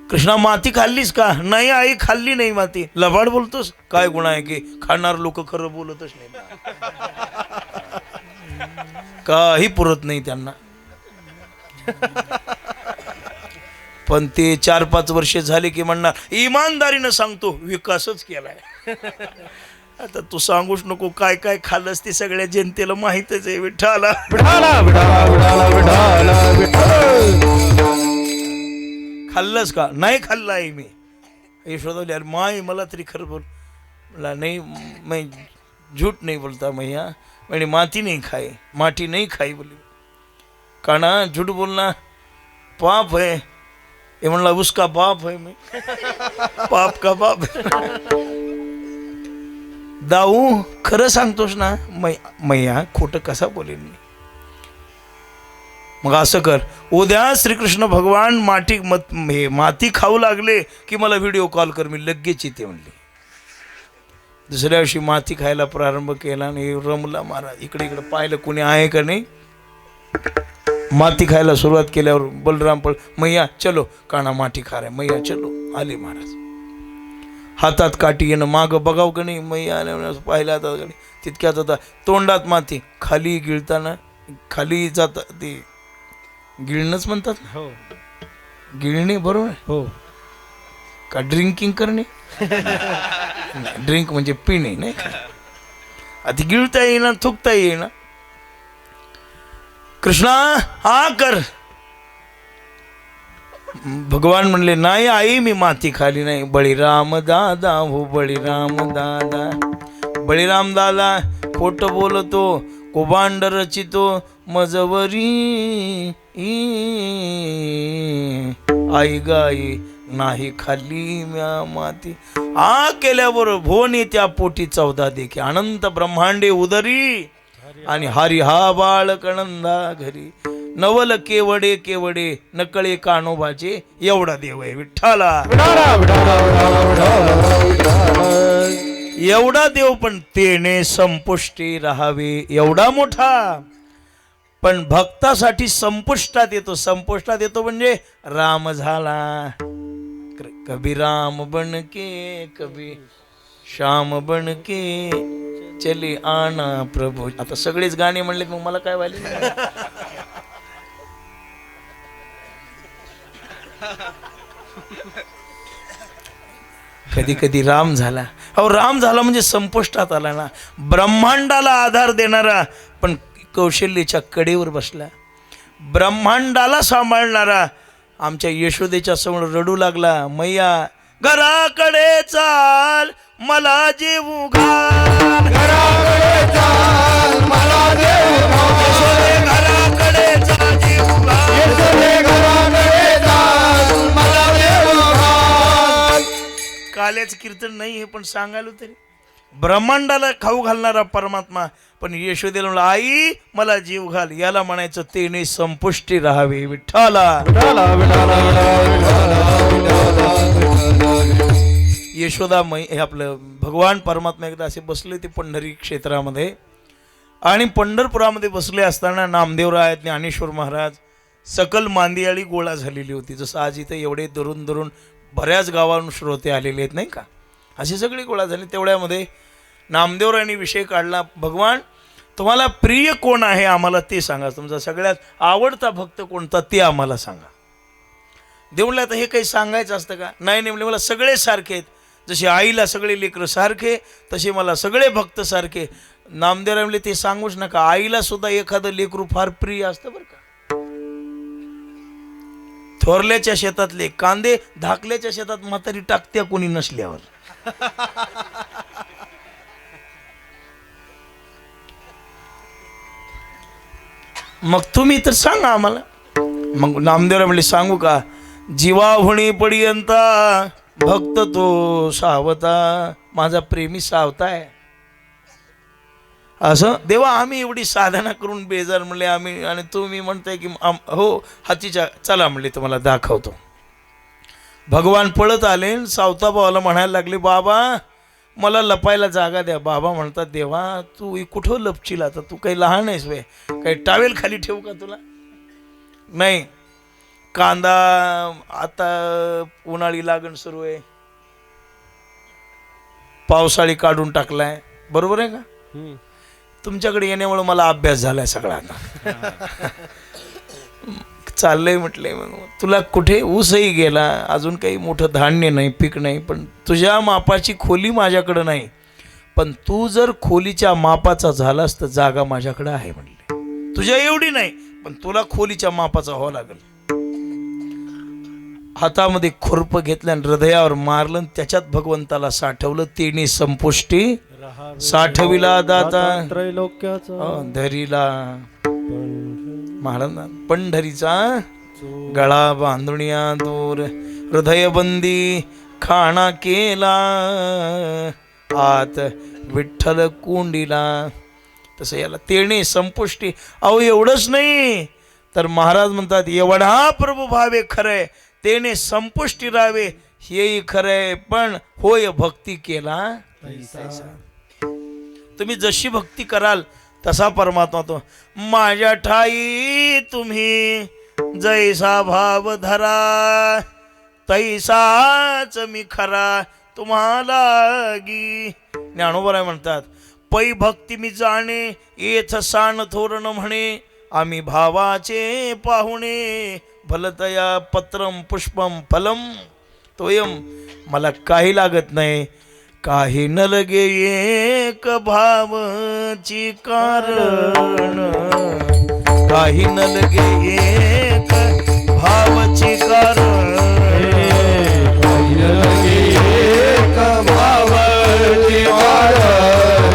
कृष्णा माती खाल्लीस का. नाही आई खाल्ली नाही माती. लबाड बोलतोस. काय गुन्हा आहे की खाणार लोक खरं बोलतच नाही, काही पुरत नाही त्यांना. पण ते 4-5 वर्षे झाले की म्हणणार, इमानदारीनं सांगतो विकासच केलाय. आता तू सांगूच नको काय काय खाल्लंस, ते सगळ्या जनतेला माहितच आहे. विठ्ठला खाल्लंस का. नाही खाल्लं आहे मी. यशोदा माय मला तरी खरं बोल. मला नाही, मैं झूठ नहीं बोलता मैया, मैंने माती नहीं खाई, माटी नहीं खाई बोली. काना झूठ बोलना पाप है. ये म्हणला उसका बाप है मैं, पाप का बाप. दाऊ खरं सांगतोस ना. मैया खोटं कसा बोलेन मी. मग असं कर, उद्या श्रीकृष्ण भगवान माती खाऊ लागले की मला व्हिडिओ कॉल कर, मी लगेच येते म्हणले. दुसऱ्या दिवशी माती खायला प्रारंभ केला आणि रमला महाराज. इकडे इकडे पाहिलं कोणी आहे का नाही. माती खायला सुरुवात केल्यावर बलराम पण मैया चलो, काना माती खा रे, मैया चलो. आले महाराज. हातात काठी येणं, माग बघाव का नाही. मैया आल्या पाहिलं आता तितक्यात आता तोंडात माती. खाली गिळताना खाली जात ते गिळणंच म्हणतात. हो गिळणे बरोबर. हो का ड्रिंकिंग करणे. ड्रिंक म्हणजे पिणे नाही. आता गिळता येईना, थुकता येईना. कृष्णा हा कर. भगवान म्हणले नाही आई मी माती खाली नाही. बळीराम दादा हो बळीराम दादा. बळीराम दादा खोट बोलतो, कुभांड रचितो मजवरी. आई गाई नाही खाल्ली म्या माती. आ केल्याबरोबर भोनी त्या पोटी 14 देखी. अनंत ब्रह्मांडे उदरी आणि हरी हा बाळ कणंदा घरी. नवल केवडे केवडे नकळे कानोबाचे. एवढा देव आहे विठ्ठला. एवढा देव पण तेने संपुष्टी राहावे. एवढा मोठा पण भक्तासाठी संपुष्टात येतो. संपुष्टात येतो म्हणजे राम झाला. कभी राम बन के कभी श्याम बन के चले आना प्रभू. आता सगळेच गाणी म्हणले मग मला काय व्हायला. कधी कधी राम झाला. अहो राम झाला म्हणजे संपुष्टात आला ना. ब्रह्मांडाला आधार देणारा पण कौशल्याच्या कडेवर बसला. ब्रह्मांडाला सांभाळणारा आमच्या यशोदेच्या समोर रडू लागला. मैया घराकडे चाल मला जेवू घाल. घराकडे चाल मला देव घाल. यशोदे घराकडे चाल जेवू घाल. यशोदे घराकडे चाल मला देव घाल. काल्याचं कीर्तन नाही हे पण सांगायला तरी. ब्रह्मांडाला खाऊ घालणारा परमात्मा पण यशोदेला म्हणला आई मला जीव घाल. याला म्हणायचं तेने संपुष्टी राहावी. विठ्ठला विठाला विठाला यशोदा हे आपलं भगवान परमात्मा एकदा असे बसले ते पंढरी क्षेत्रामध्ये आणि पंढरपुरामध्ये बसले असताना नामदेवराय ज्ञानेश्वर महाराज सकल मांदियाळी गोळा झालेली होती. जसं आज इथं एवढे दुरून दुरून बऱ्याच गावांहून श्रोते आलेले आहेत नाही का. असे सगळे गोळा झाले. तेवढ्यामध्ये नामदेवरायांनी विषय काढला. भगवान तुम्हाला प्रिय कोण आहे आम्हाला ते सांगा. तुमचा सगळ्यात आवडता भक्त कोणता ते आम्हाला सांगा. देऊळला तर हे काही सांगायचं असतं का. नाही म्हणजे मला सगळे सारखे आहेत. जसे आईला सगळे लेकरं सारखे तसे मला सगळे भक्त सारखे. नामदेवराय म्हणले ते सांगूच नका. आईला सुद्धा एखादं लेकरू फार प्रिय असतं बरं का. थोरल्याच्या शेतातले कांदे धाकल्याच्या शेतात म्हातारी टाकत्या कोणी नसल्यावर. मग तुम्ही तर सांगा आम्हाला. मग नामदेवराय म्हणले सांगू का. जीवाहुणी पर्यंता भक्त तो सावता. माझा प्रेमी सावता आहे. असं देवा आम्ही एवढी साधना करून बेजार म्हणले आम्ही आणि तुम्ही म्हणताय की हो हातीच्या चला म्हणले तुम्हाला दाखवतो. भगवान पळत आले. सावता भावाला म्हणायला लागले बाबा मला लपायला जागा द्या. बाबा म्हणतात देवा तू कुठं लपशील आता. तू काही लहान आहेस वे. काही टावेल खाली ठेवू का तुला. नाही कांदा आता उन्हाळी लागण सुरू आहे. पावसाळी काढून टाकलाय. बरोबर आहे का. तुमच्याकडे येण्यामुळे मला अभ्यास झालाय सगळा आता. चाललंय म्हटलंय म्हणून तुला कुठे ऊसही गेला अजून काही मोठं धान्य नाही पीक नाही पण तुझ्या मापाची खोली माझ्याकडं नाही. पण तू जर खोलीच्या मापाचा झालास तर जागा माझ्याकडे आहे म्हणले. तुझ्या एवढी नाही पण तुला खोलीच्या मापाचा व्हावं लागेल. हातामध्ये खुरप घेतलं आणि हृदयावर मारलं. त्याच्यात भगवंताला साठवलं. तेने संपुष्टी साठविला दाता त्रैलोक्याचा धरीला. महाराज पंढरीचा गळा बांधुनिया दूर हृदयबंदी खाणा केला आत विठ्ठल कुंडीला. तसं याला तेने संपुष्टी. अहो एवढंच नाही तर महाराज म्हणतात एवढा प्रभू भावे खरंय तेने संपुष्टी राहावे हेही खरंय पण होय भक्ती केला तुम्ही जशी भक्ती कराल तसा परमात्मा तो. माझ्या ठाई तुम्ही जैसा भाव धरा तैसाच मी खरा तुम्हाला गी. ज्ञानोबराय म्हणतात पै भक्ती मी जाणे येथ सान थोरण म्हणे आम्ही भावाचे पाहुणे भलतया पत्रम पुष्पम फलम तोयम. मला काही लागत नाही काही न लगे एक भावची कारण काही न लगे एक भावची कारण काही न लगे एक भावची कारण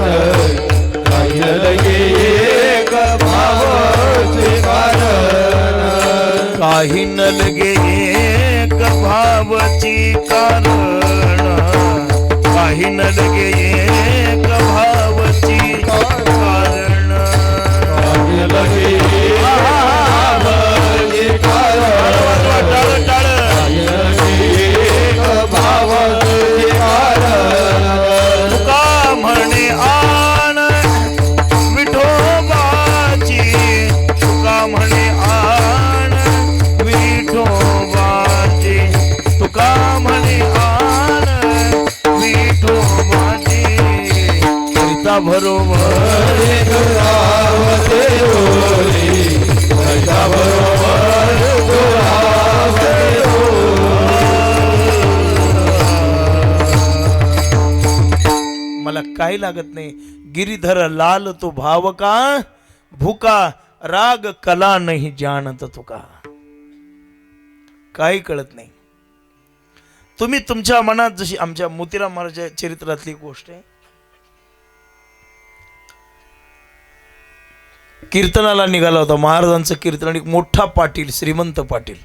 काही न लगे एक भावची कारण काही न लगे एक भावची कारण काही न लगे एक भावची कारण काही न लगे एक भावची कारण काही न लगे एक भावची कारण. तुका म्हणे आण विठोबाची तुका म्हणे आण विठोबाची तुका म्हणे कशा बरोबर दुरावते डोली कशा बरोबर दुरावते मला काही लागत नाही. गिरीधर लाल तो भाव का भूका राग कला नाही जानत तुका. काही कळत नाही. तुम्ही तुमच्या मनात जशी आमच्या मोतीराम महाराजांच्या चरित्रातली गोष्ट आहे. कीर्तनाला निघाला होता महाराजांचं कीर्तन आणि एक मोठा पाटील श्रीमंत पाटील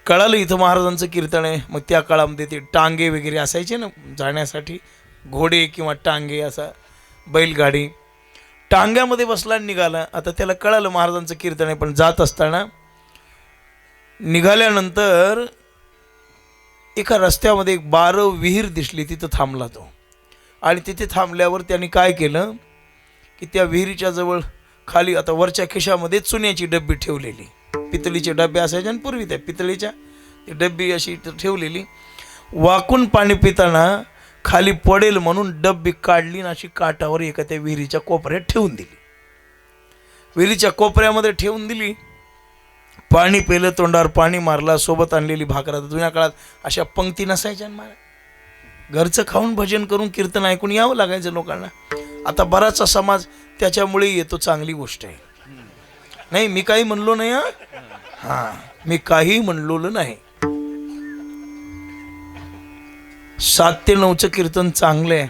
कळालं इथं महाराजांचं कीर्तन आहे. मग त्या काळामध्ये ते टांगे वगैरे असायचे ना जाण्यासाठी, घोडे किंवा टांगे असा बैलगाडी, टांग्यामध्ये बसला आणि निघाला. आता त्याला कळालं महाराजांचं कीर्तन आहे. पण जात असताना निघाल्यानंतर एका रस्त्यामध्ये एक 12 विहीर दिसली. तिथं थांबला तो आणि तिथे थांबल्यावर त्यांनी काय केलं की त्या विहिरीच्या जवळ खाली आता वरच्या खिशामध्ये चुन्याची डब्बी ठेवलेली, पितळीचे डबे असायचे आणि पूर्वी त्या पितळीच्या ती डब्बी अशी ठेवलेली. वाकून पाणी पिताना खाली पडेल म्हणून डब्बी काढली आणि अशी काठावर एका त्या विहिरीच्या कोपऱ्यात ठेवून दिली. विहिरीच्या कोपऱ्यामध्ये ठेवून दिली. पाणी पेलं, तोंडावर पाणी मारला, सोबत आणलेली भाकर. जुन्या काळात अशा पंक्ती नसायच्या मला. घरचं खाऊन भजन करून कीर्तन ऐकून यावं लागायचं लोकांना. आता बराचसा समाज त्याच्यामुळे येतो. चांगली गोष्ट आहे. नाही मी काही म्हणलो नाही. हा मी काही म्हणलो नाही. 7 ते 9चं कीर्तन चांगलं आहे.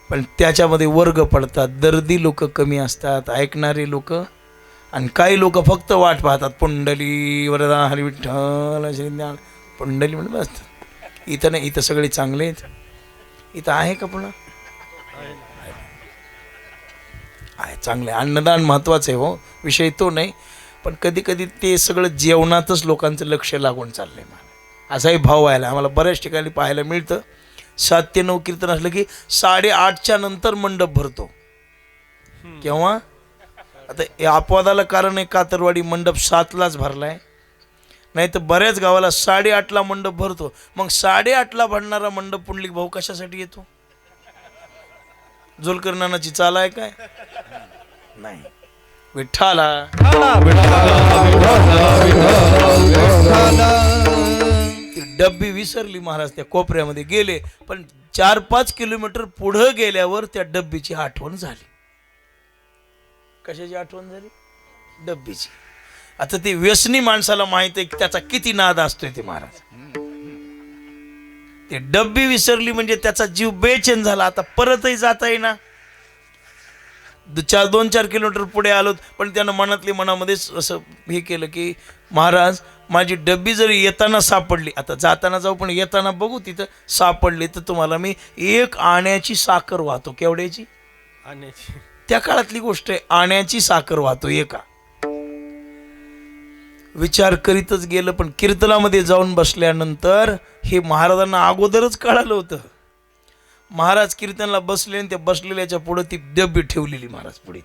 पण त्याच्यामध्ये वर्ग पडतात. दर्दी लोक कमी असतात, ऐकणारे लोक, आणि काही लोक फक्त वाट पाहतात. पुंडली वरदा हरी विठ्ठल श्री ज्ञान पुंडली म्हणून असतात. इथं नाही, इथं सगळे चांगले आहेत. इथं आहे का पुन्हा आहे चांगले. अन्नदान महत्वाचं आहे हो, विषय तो नाही. पण कधी कधी ते सगळं जेवणातच लोकांचं लक्ष लागून चाललंय. मला असाही भाव व्हायला आम्हाला बऱ्याच ठिकाणी पाहायला मिळतं. 7 ते 9 कीर्तन असलं की 8:30च्या नंतर मंडप भरतो. केव्हा? आता या अपवादाला कारण आहे कातरवाडी मंडप 7लाच भरलाय. नाही तर बऱ्याच गावाला 8:30ला मंडप भरतो. मग 8:30ला भरणारा मंडप पुंडलिक भाऊ कशासाठी येतो? जोलकर नानाची चाल आहे काय? नाही. विठ्ठला डब्बी विसरली. महाराज त्या कोपऱ्यामध्ये गेले. पण 4-5 किलोमीटर पुढे गेल्यावर त्या डब्बीची आठवण झाली. कशाची आठवण झाली? डब्बीची. आता ते व्यसनी माणसाला माहित आहे त्याचा किती नाद असतोय ते महाराज. ते डब्बी विसरली म्हणजे त्याचा जीव बेचैन झाला. आता परतही जाता येईना. 2-4 किलोमीटर पुढे आलो. पण त्यानं मनामध्येच असं हे केलं की महाराज माझी डब्बी जरी येताना सापडली, आता जाताना जाऊ पण येताना बघू, तिथं सापडली तर तुम्हाला मी 1 आण्याची साखर वाहतो. केवढ्याची? आण्याची. त्या काळातली गोष्ट आहे. आण्याची साखर वाहतो एका. विचार करीतच गेलं. पण कीर्तनामध्ये जाऊन बसल्यानंतर हे महाराजांना अगोदरच कळालं होतं. महाराज कीर्तनला बसले आणि त्या बसलेल्याच्या पुढे ती डबी ठेवलेली महाराज पुढे.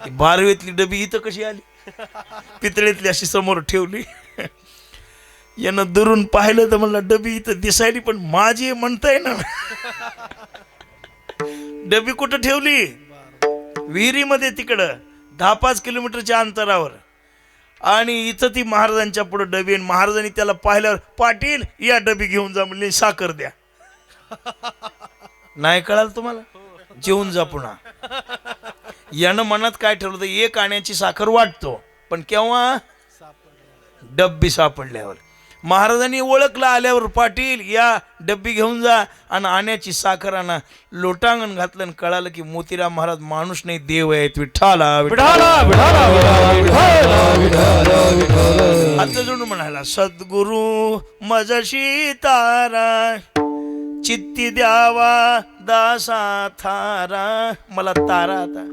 ती 12वीतली डबी इथं कशी आली? पितळेतली अशी समोर ठेवली. यानं दुरून पाहिलं तर म्हणलं डबी इथं दिसायली पण माझी म्हणताय ना. डबी कुठं ठेवली? विहिरीमध्ये तिकडं 10-5 किलोमीटरच्या अंतरावर. आणि इथं ती महाराजांच्या पुढे डबी. आणि महाराजांनी त्याला पाहिल्यावर पाटील या डबी घेऊन जा म्हणले, साखर द्या. नाही कळाल तुम्हाला? जेवून जा पुन्हा. यानं मनात काय ठरवलं? 1 आण्याची साखर वाटतो. पण केव्हा? डब्बी सापडल्यावर. महाराजांनी ओळखलं आल्यावर, पाटील या डब्बी घेऊन जा आणि आण्याची साखर आणा. लोटांगण घातलं आणि कळालं की मोतीराम महाराज माणूस नाही देव आहेत. विठ्ठला हात जोडून म्हणाला, सद्गुरु मजशी तारा चित्ती द्यावा दासा थारा. मला तारा आता.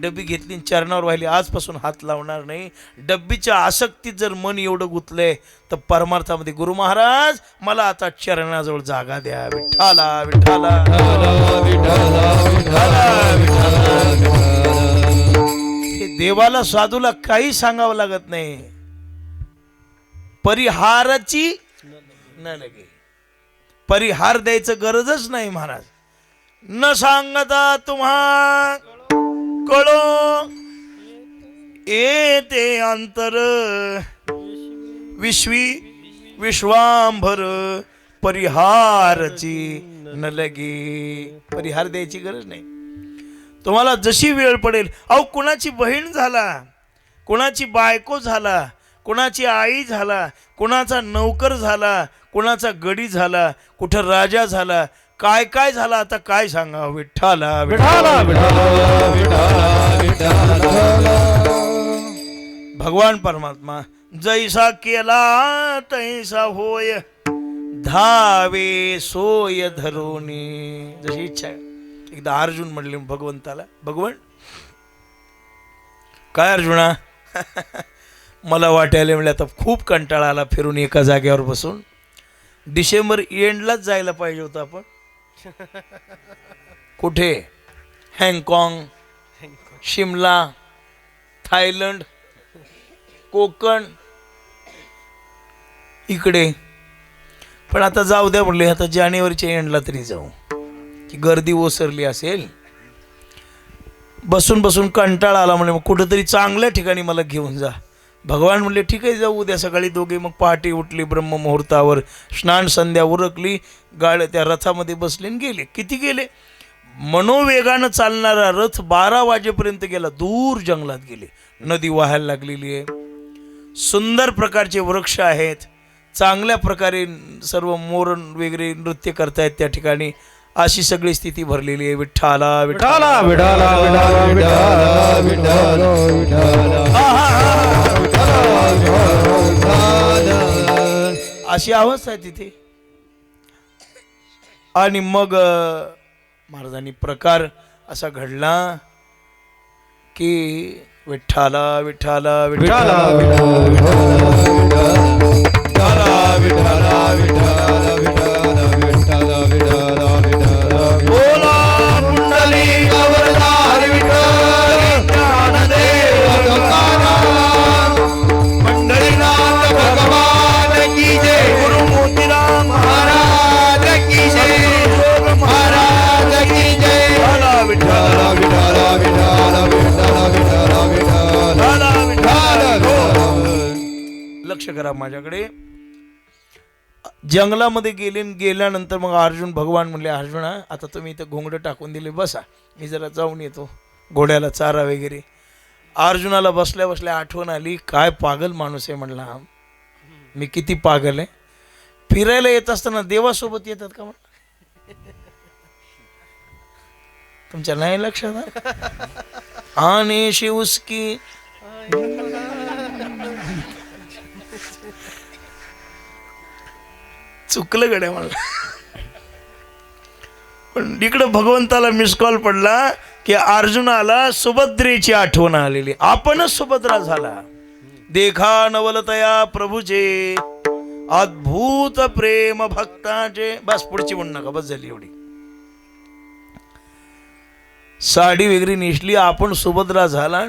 डब्बी घेतली चरणावर वाहिली. आजपासून हात लावणार नाही. डब्बीच्या आसक्तीत जर मन एवढं गुंतलंय तर परमार्थामध्ये गुरु महाराज मला आता चरणाजवळ जागा द्या. विठ्ठला विठ्ठला हे देवाला साधूला काही सांगावं लागत नाही. परिहाराची न लगे. परिहार द्यायचं गरजच नाही महाराज. न सांगता तुम्हा कळो येते अंतर विश्वी विश्वांभर परिहारची न लगे. परिहार द्यायची गरज नाही. तुम्हाला जशी वेळ पडेल. अहो कुणाची बहीण झाला, कुणाची बायको झाला, कुणाची आई झाला, कुणाचा नौकर झाला, कुणाचा गडी झाला, कुठं राजा झाला, काय काय झाला आता काय सांगा. विठ्ठला विठाला विठाला विठाला विठाला. भगवान परमात्मा जैसा केला तैसा होय धावे सोय धरोनी. जशी इच्छा आहे. एकदा अर्जुन म्हणले भगवंताला, भगवन काय अर्जुना मला वाटायला म्हणले आता खूप कंटाळा आला फिरून एका जागेवर बसून. डिसेंबर एंडलाच जायला पाहिजे होतं आपण. कुठे? हँगकॉंग, शिमला, थायलंड, कोकण इकडे. पण आता जाऊ द्या म्हणले, आता जानेवारीच्या एंडला तरी जाऊ की गर्दी ओसरली असेल. बसून बसून कंटाळा आला म्हणजे मग कुठंतरी चांगल्या ठिकाणी मला घेऊन जा. भगवान म्हणले ठीक आहे जाऊ. उद्या सकाळी दोघे मग पहाटे उठली, ब्रह्ममुहूर्तावर स्नान संध्या उरकली, गाड्या त्या रथामध्ये बसले आणि गेले. किती गेले? मनोवेगानं चालणारा रथ 12 वाजेपर्यंत गेला. दूर जंगलात गेले. नदी वाहायला लागलेली आहे. सुंदर प्रकारचे वृक्ष आहेत. चांगल्या प्रकारे सर्व मोर वगैरे नृत्य करतायत त्या ठिकाणी. अशी सगळी स्थिती भरलेली आहे. विठ्ठला विठाला विठाला विठाला विठाला विठाला विठाला. अशी अवस्था आहे तिथे. आणि मग महाराजांनी प्रकार असा घडला की विठ्ठला विठ्ठला विठाला विठ्ठला विठाला विठाला विठाला विठाला विठाला विठाला विठाला. बोला कुंडली गवरदार विठ्ठल ज्ञानदेव तुकाराम. पंढरीनाथ भगवान की जय. गुरु मोतीराम महाराज की जय. महाराज की जय. विठ्ठला विठाला विठाला विठाला विठाला विठाला विठाला विठाला. लक्ष करा माझ्याकडे. जंगलामध्ये गेले. गेल्यानंतर मग अर्जुन भगवान म्हणले अर्जुना आता तुम्ही इथं घोंगडं टाकून दिले बसा, मी जरा जाऊन येतो घोड्याला चारा वगैरे. अर्जुनाला बसल्या बसल्या आठवण आली काय पागल माणूस आहे म्हणला. मी किती पागल आहे. फिरायला येत असताना देवासोबत येतात का म्हणलं. तुमच्या नाही लक्षात. आणि शिवस्की चुकलं गड्या मला. पण इकडं भगवंताला मिस कॉल पडला की अर्जुनाला सुभद्रेची आठवण आलेली. आपणच सुभद्रा झाला. देखा नवलतया प्रभूचे अद्भुत प्रेम भक्ताचे. बस पुढची म्हणू नका, बस झाली एवढी. साडी वगैरे नेसली, आपण सुभद्रा झाला.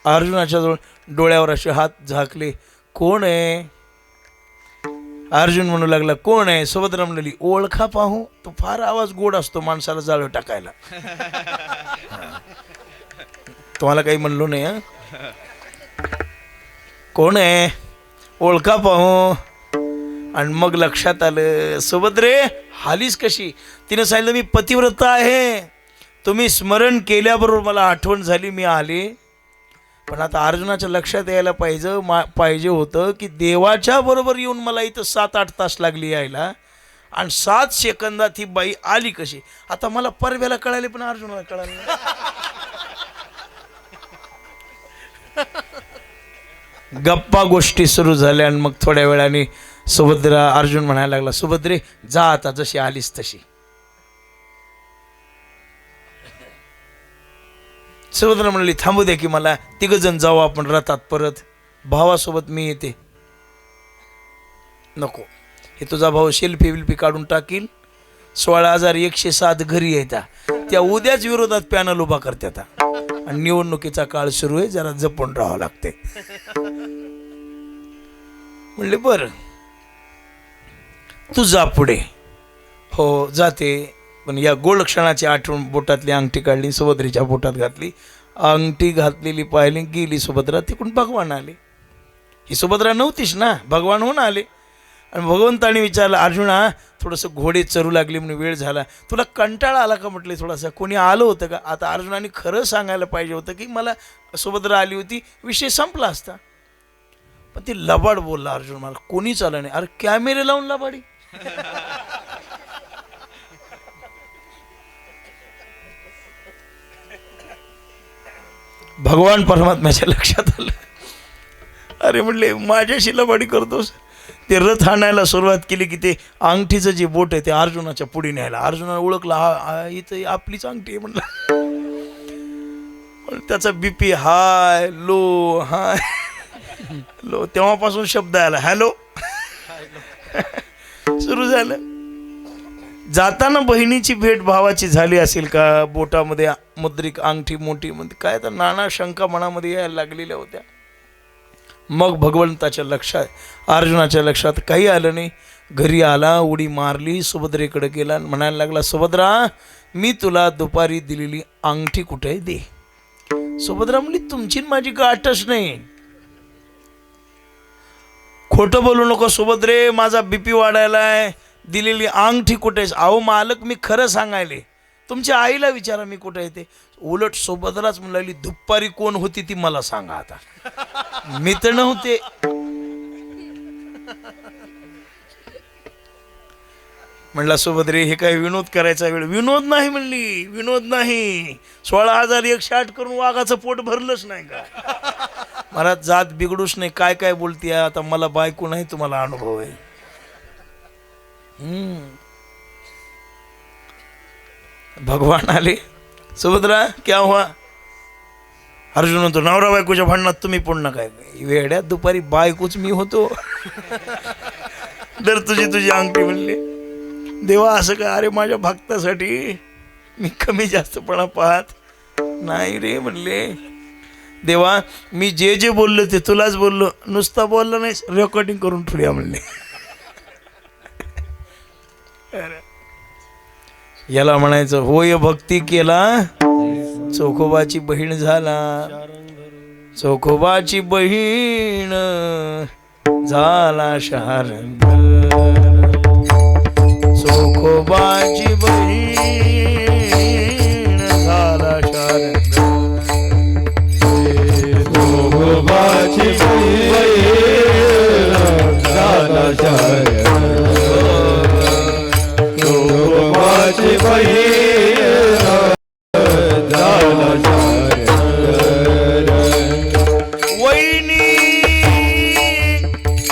अर्जुनाच्या जवळ डोळ्यावर असे हात झाकले. कोण आहे? अर्जुन म्हणू लागला कोण आहे? सुभद्रा म्हणाली ओळखा पाहू. तो फार आवाज गोड असतो माणसाला जाळं टाकायला. तुम्हाला काही म्हणलो नाही. कोण आहे? ओळखा पाहू. आणि मग लक्षात आलं सुभद्रे हालीस कशी. तिने सांगितलं मी पतिव्रता आहे. तुम्ही स्मरण केल्याबरोबर मला आठवण झाली, मी आले. पण आता अर्जुनाच्या लक्षात यायला पाहिजे होतं की देवाच्या बरोबर येऊन मला इथं 7-8 तास लागली यायला आणि 7 सेकंदात ही बाई आली कशी. आता मला परव्याला कळाले पण अर्जुनाला कळालं नाही. गप्पा गोष्टी सुरू झाल्या आणि मग थोड्या वेळाने अर्जुन म्हणायला लागला सुभद्रे जा आता जशी आलीस तशी. सुभद्रा म्हणाली थांबू दे की मला 3 जण जाऊ आपण रथात परत. भावासोबत मी येते. नको, हे तुझा भाऊ सेल्फी काढून टाकील. 16,107 घरी येतात. त्या उद्याच विरोधात पॅनल उभा करतात आणि निवडणुकीचा काळ सुरू आहे, जरा जपून राहावं लागते. म्हणले बर तू जा पुढे. हो जाते. पण या गोलक्षणाची आठवण बोटातली अंगठी काढली, सुभद्रेच्या बोटात घातली. अंगठी घातलेली पाहिली, गेली सुभद्रा. तिकडून भगवान आले. ही सुभद्रा नव्हतीच ना, भगवान होऊन आले. आणि भगवंताने विचारलं, अर्जुना थोडंसं घोडे चरू लागले म्हणून वेळ झाला, तुला कंटाळा आला का म्हटले थोडासा, कोणी आलं होतं का? आता अर्जुनाने खरं सांगायला पाहिजे होतं की मला सुभद्रा आली होती, विषय संपला असता. पण ती लबाड बोलला अर्जुन, मला कोणीच आलं नाही. अरे कॅमेरे लावून लबाडी. भगवान परमात्म्याच्या लक्षात आलं, अरे म्हटले माझ्याशी लबाडी करतोस. ते रथ आणायला सुरुवात केली की ते अंगठीचं जे बोट आहे ते अर्जुनाच्या पुढे न्यायला. अर्जुनाला ओळखला, हा इथं आपलीच अंगठी आहे म्हणलं. त्याचा बीपी हाय लो हाय लो. तेव्हापासून शब्द आला हॅलो. सुरू झालं. जाताना बहिणीची भेट भावाची झाली असेल का, बोटामध्ये मुद्रिक अंगठी मोठी, म्हणजे काय तर नाना शंका मनामध्ये यायला लागलेल्या होत्या. मग भगवंताच्या लक्षात, अर्जुनाच्या लक्षात काही आलं नाही. घरी आला, उडी मारली, सुभद्रेकडे गेला, म्हणायला लागला, सुभद्रा मी तुला दुपारी दिलेली अंगठी कुठे आहे दे. सुभद्रा म्हणली, तुमची माझी गाठच नाही. खोटं बोलू नको सुभद्रे, माझा बीपी वाढायलाय, दिलेली अंगठी कुठे? अहो मालक मी खरं सांगायले, तुमच्या आईला विचारा मी कुठे येते. उलट सुभद्राच म्हणाली, दुपारी कोण होती ती मला सांगा आता, मी तर नव्हते. म्हणला सुभद्रे हे काय विनोद करायचा वेळ? विनोद नाही म्हणली, विनोद नाही. 16,160 करून वाघाचं पोट भरलंच नाही का? मला जात बिघडूच नाही. काय काय बोलते आता, मला बायको नाही, तुम्हाला अनुभव आहे. भगवान आले, सुभद्रा क्या हुआ? अर्जुन म्हणतो, नवरा बायकोच्या भांडणात तुम्ही पुन्हा काय? वेड्यात दुपारी बायकोच मी होतो. दर तुझी अंगठी म्हणली. देवा असं काय? अरे माझ्या भक्तासाठी मी कमी जास्तपणा पाहत नाही रे म्हणले. देवा मी जे जे बोललो ते तुलाच बोललो, नुसता बोललो नाही, रेकॉर्डिंग करून ठेवूया म्हणले. याला म्हणायचं होय भक्ती केला चोखोबाची बहीण झाला. चोखोबाची बहीण झाला शारंग. चोखोबाची बहीण झाला शारंग. चोखोबाची बहीण झाला शारंग. चोखोबाची बहीण झाला शारंग. वैनी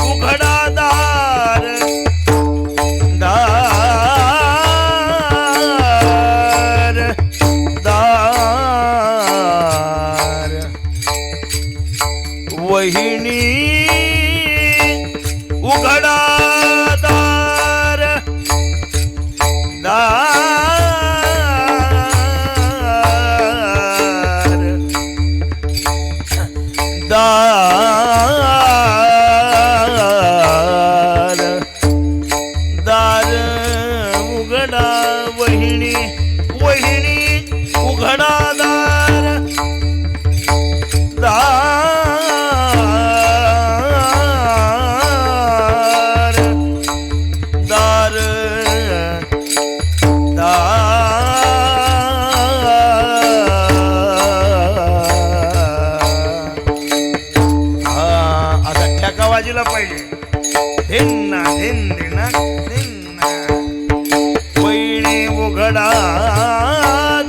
उघडादार दार दार. वहिनी उघडादार दार दार दार उघडा. वहिनी वहिनी उघडा दार दार दार आता ठेका वाजीला पाहिजे. धिन्ना धिन्ना धिन्ना. वैणी उघडा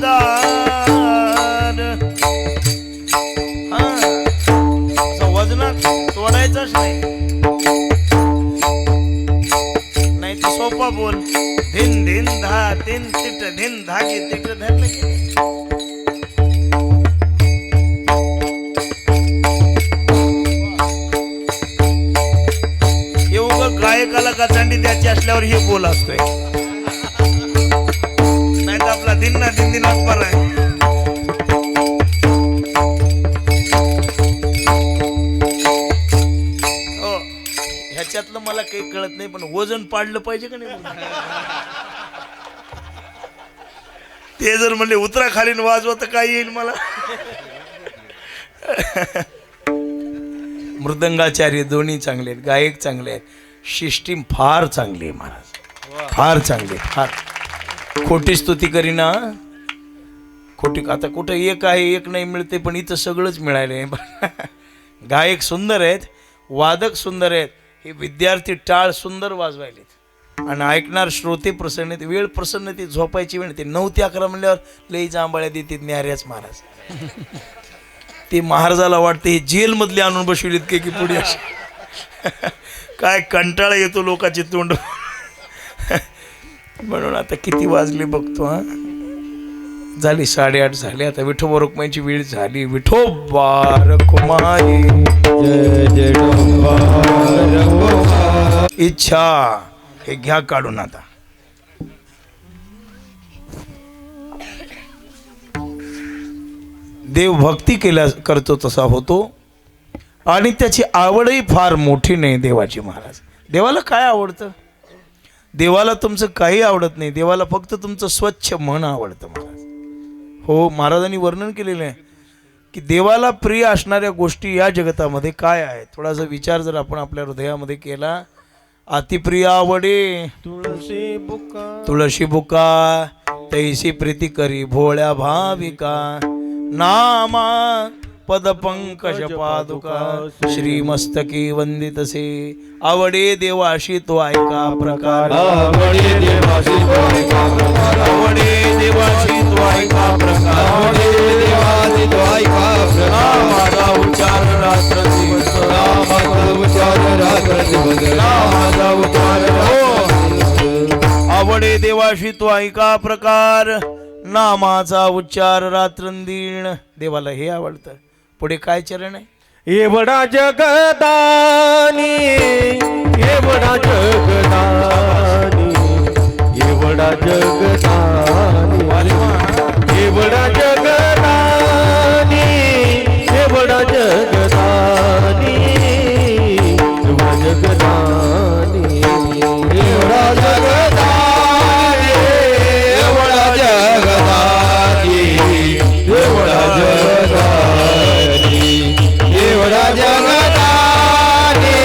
दार. असं वजनात तोडायचंच नाही, नाही तर सोपा बोल. धिन धिन धा तिन तिट धिन धागे तिट धरलं की गायकाला गचांडी द्यायची असल्यावर हे बोल असतोय, नाही तर आपला दिनना दिन दिन अकबर आहे. हो ह्याच्यातलं मला काही कळत नाही, पण वजन पाडलं पाहिजे का नाही? ते जर म्हणले उतरा खाली न वाजवा तर काय येईल मला. मृदंगाचार्य दोन्ही चांगले आहेत, गायक चांगले आहेत, सिस्टीम फार चांगली आहे महाराज, फार चांगली आहे, फार. खोटी स्तुती करीना, खोटी. आता कुठं एक आहे एक नाही मिळते, पण इथं सगळंच मिळालंय. गायक सुंदर आहेत, वादक सुंदर आहेत, हे विद्यार्थी टाळ सुंदर वाजवायलेत आणि ऐकणार श्रोते प्रसन्न आहेत. वेळ प्रसन्न, ती झोपायची वेळ ते 9 ते 11 म्हणल्यावर लई जांभळ्या देते न्याऱ्याच महाराज. ते महाराजाला वाटते हे जेलमधले आणून बसविलेत की पुढे असे. काय कंटाळा येतो लोकांची तोंड. म्हणून आता किती वाजले बघतो. हा झाली 8:30 झाले. आता विठोबा रुक्माईची वेळ झाली. विठोबा रुक्माई जय जय डोंगर इच्छा हे घ्या काढून. आता देव भक्ती केल्या करतो तसा होतो आणि त्याची आवडही फार मोठी नाही देवाची महाराज. देवाला काय आवडतं? देवाला तुमचं काही आवडत नाही, देवाला फक्त तुमचं स्वच्छ मन आवडतं महाराज. हो, महाराजांनी वर्णन केलेलं आहे की देवाला प्रिय असणाऱ्या गोष्टी या जगतामध्ये काय आहेत. थोडासा विचार जर आपण आपल्या हृदयामध्ये केला. अतिप्रिय आवडे तुळशी बुका तैसी प्रीती करी भोळ्या भाविका. नामा पदपंकज पादुका श्रीमस्तकी वंदितसे. आवडे देवाशी तो ऐका प्रकार, आवडे देवासी तो ऐका प्रकार, आवडे देवाशी तो ऐका प्रकार, आवडे देवासी तो ऐका प्रकार. माझा उच्चार रात्र दिवस, नामाचा उच्चार रात्र दिवस, माझा उच्चार आवडे देवाशी तो ऐका प्रकार, नामाचा उच्चार रात्रंदिण. देवाला हे आवडतं. पुढे काय चरण आहे? एवढा जगदानी, एवढा जगदानी, एवढा जगदानी, एवढा जगदानी, एवढा जगदानी, एवढा जगदानी, एवढा जगदानी, एवढा जगदानी, एवढा जगदानी, एवढा जगदानी,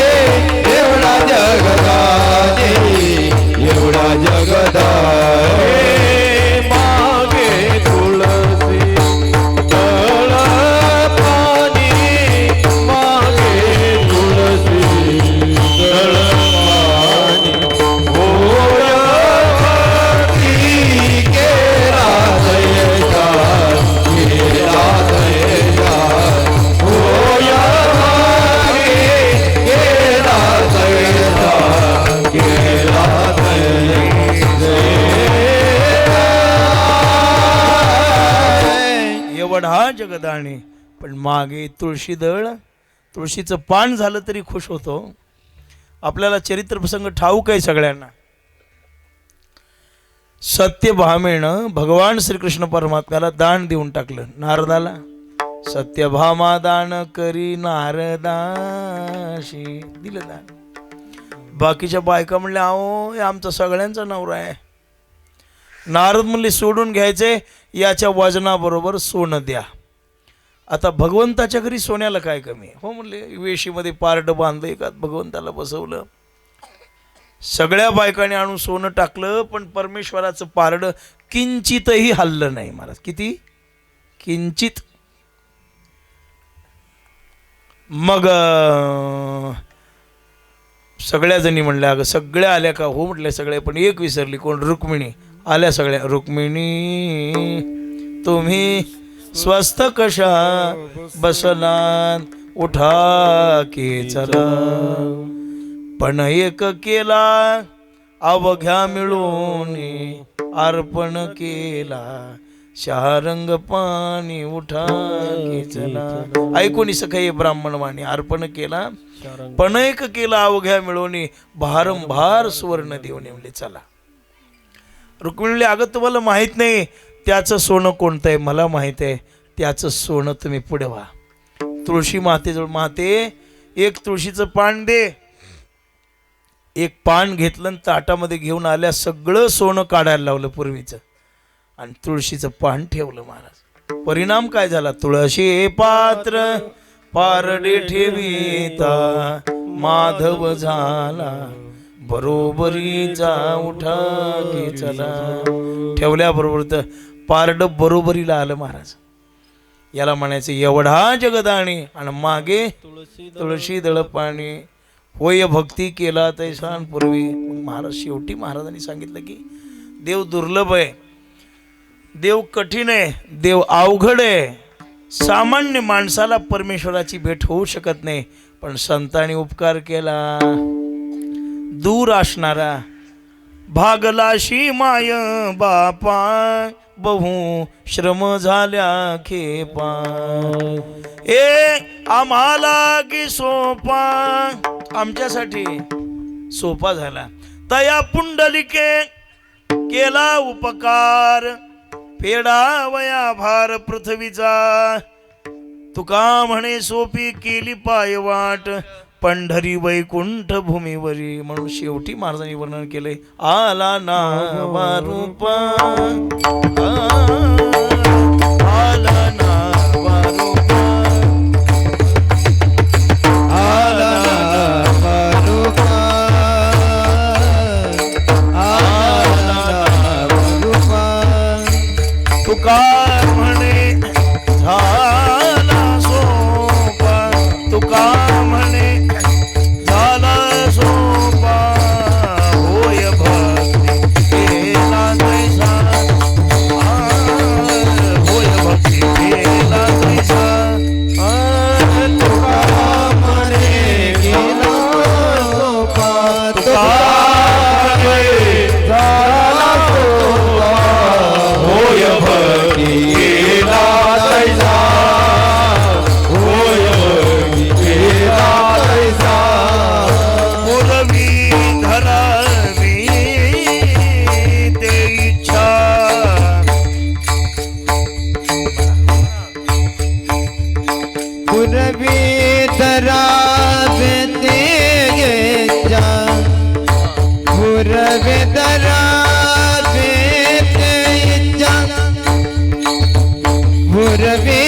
एवढा जगदानी, एवढा जगदानी. मागे तुळसी तळ पाणी, मागे तुळसी तळ पाणी, ओळखती केला दयेचा, केला दयेचा, ओया मागे केला दयेचा, केला दयेचा. एवढा जगदाणे, पण मागे तुळशी दळ. तुळशीचं पान झालं तरी खुश होतो. आपल्याला चरित्र प्रसंग ठाऊक आहे सगळ्यांना. सत्यभामेनं भगवान श्रीकृष्ण परमात्म्याला दान देऊन टाकलं नारदाला. सत्यभामा दान करी नारदाशी, दिलं दान. बाकीच्या बायका म्हणल्या अहो हे आमचा सगळ्यांचा नवरा आहे. नारद म्हणले सोडून घ्यायचे, याच्या वजनाबरोबर सोनं द्या. आता भगवंताच्या घरी सोन्याला काय कमी आहे? हो म्हणले, वेशीमध्ये पारड बांधलं, एकात भगवंताला बसवलं. सगळ्या बायकांनी आणून सोनं टाकलं, पण परमेश्वराचं पारड किंचितही हललं नाही महाराज. किती? किंचित. मग सगळ्या जणी म्हणल्या, अगं सगळ्या आल्या का? हो म्हटल्या सगळ्या, पण एक विसरली. कोण? रुक्मिणी. आल्या सगळ्या. रुक्मिणी तुम्ही स्वस्थ कशा बसलात, उठा की चला. पण एक केला अवघ्या मिळून अर्पण केला, शहारंग पाणी उठा की चला. ऐकून सखई ब्राह्मणवाणी. अर्पण केला, पण एक केला अवघ्या मिळून भारंभार सुवर्ण देऊन म्हणले चला. रुक्मिणी, अगं तुम्हाला माहित नाही त्याचं सोनं कोणतं आहे? मला माहित आहे. त्याचं सोनं तुम्ही पुढे व्हा. तुळशी मातेजवळ, माते एक तुळशीचं पान दे. एक पान घेतलं आणि ताटामध्ये घेऊन आल्या. सगळं सोनं काढायला लावलं पूर्वीचं. आणि तुळशीचं पान ठेवलं महाराज. परिणाम काय झाला? तुळशी पात्र पारडे ठेवीता माधव झाला बरोबरीचा उठा की चला. ठेवल्याबरोबर तर पारड बरोबरीला आलं महाराज. याला म्हणायचं एवढा जगदाणी आणि मागे तुळशी दळपाणी होय भक्ती केला तैसान पूर्वी. महाराज शेवटी महाराजांनी सांगितलं की देव दुर्लभ आहे, देव कठीण आहे, देव अवघड आहे. सामान्य माणसाला परमेश्वराची भेट होऊ शकत नाही, पण संतांनी उपकार केला. दूर असणारा भागलाशी माय बापा बहु श्रम झाल्या खेपा. ए आम्हाला की सोपा, आमच्यासाठी सोपा झाला. तया पुंडलिके केला उपकार फेडावया भार पृथ्वीचा. तुका म्हणे सोपी केली पायवाट पंढरी वैकुंठ भूमीवरी. म्हणून शेवटी महाराजांनी वर्णन केले आला नावा रूपा आला नावा रूपा आला नावा रूपा आला नावा रूपा. तुका म्हणे झाला सोपा, तुका म्हणे झाला सोपा होय भक्ती केला तैसा. होय भक्ती केला तैसा. तुका म्हणे गेला सोपा तुका म्हणे झाला सोपा होय भक्ती केला तैसा होय केला तैसा. पूर्वी धरावी ते इच्छा. पूर्वी धरावे ते इच्छा पूर्वी धरावे ते इच्छा पूर्वी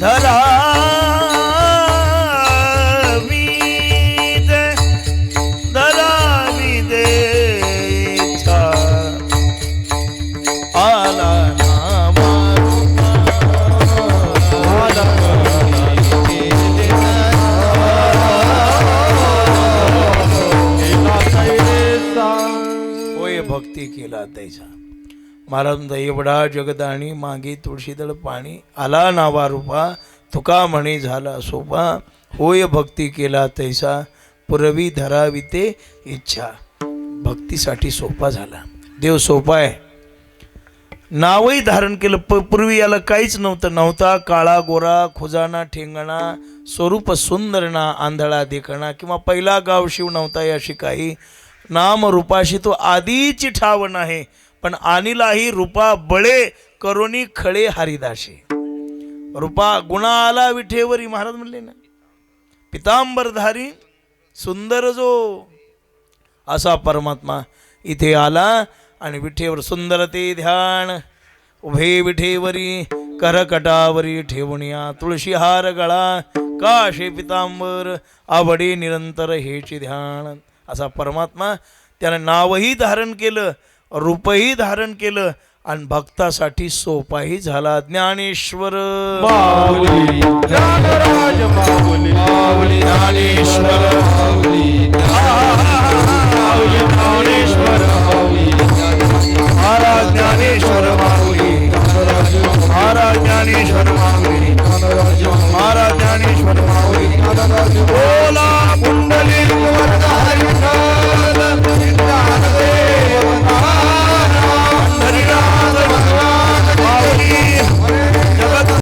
धरावी धरावी दे इच्छा आला नामा होय भक्ती केला त्याचा महाराज एवढा जगदाणी मागे तुळशीदळ पाणी आला नावा रूपा तुका म्हणे झाला सोपा होय भक्ती केला तैसा पुरवी धरावी ते इच्छा भक्तीसाठी सोपा झाला देव सोपा आहे नावही धारण केलं पूर्वी याला काहीच नव्हता काळा गोरा खुजाना ठेंगणा स्वरूप सुंदर ना आंधळा देखणा किंवा पहिला गाव शिव नव्हता याशी काही नाम रूपाशी तो आधीची ठाव नाही पण आणिलाही रूपा बळे करोनी खळे हरिदाशी रूपा गुणा आला विठेवरी महाराज म्हणले ना पितांबरधारी सुंदर जो असा परमात्मा इथे आला आणि विठेवर सुंदर ते ध्यान उभे विठेवरी करकटावरी ठेवणिया तुळशीहार गळा काशे पितांबर आवडे निरंतर हेचे ध्यान असा परमात्मा त्यानं नावही धारण केलं रूपही धारण केलं आणि भक्तासाठी सोपाही झाला ज्ञानेश्वर माऊली ज्ञानराज माऊली माऊली ज्ञानेश्वर माऊली ज्ञानेश्वर महाराज ज्ञानेश्वर माऊली महाराज ज्ञानेश्वर माऊली महाराज ज्ञानेश्वर माऊली बोला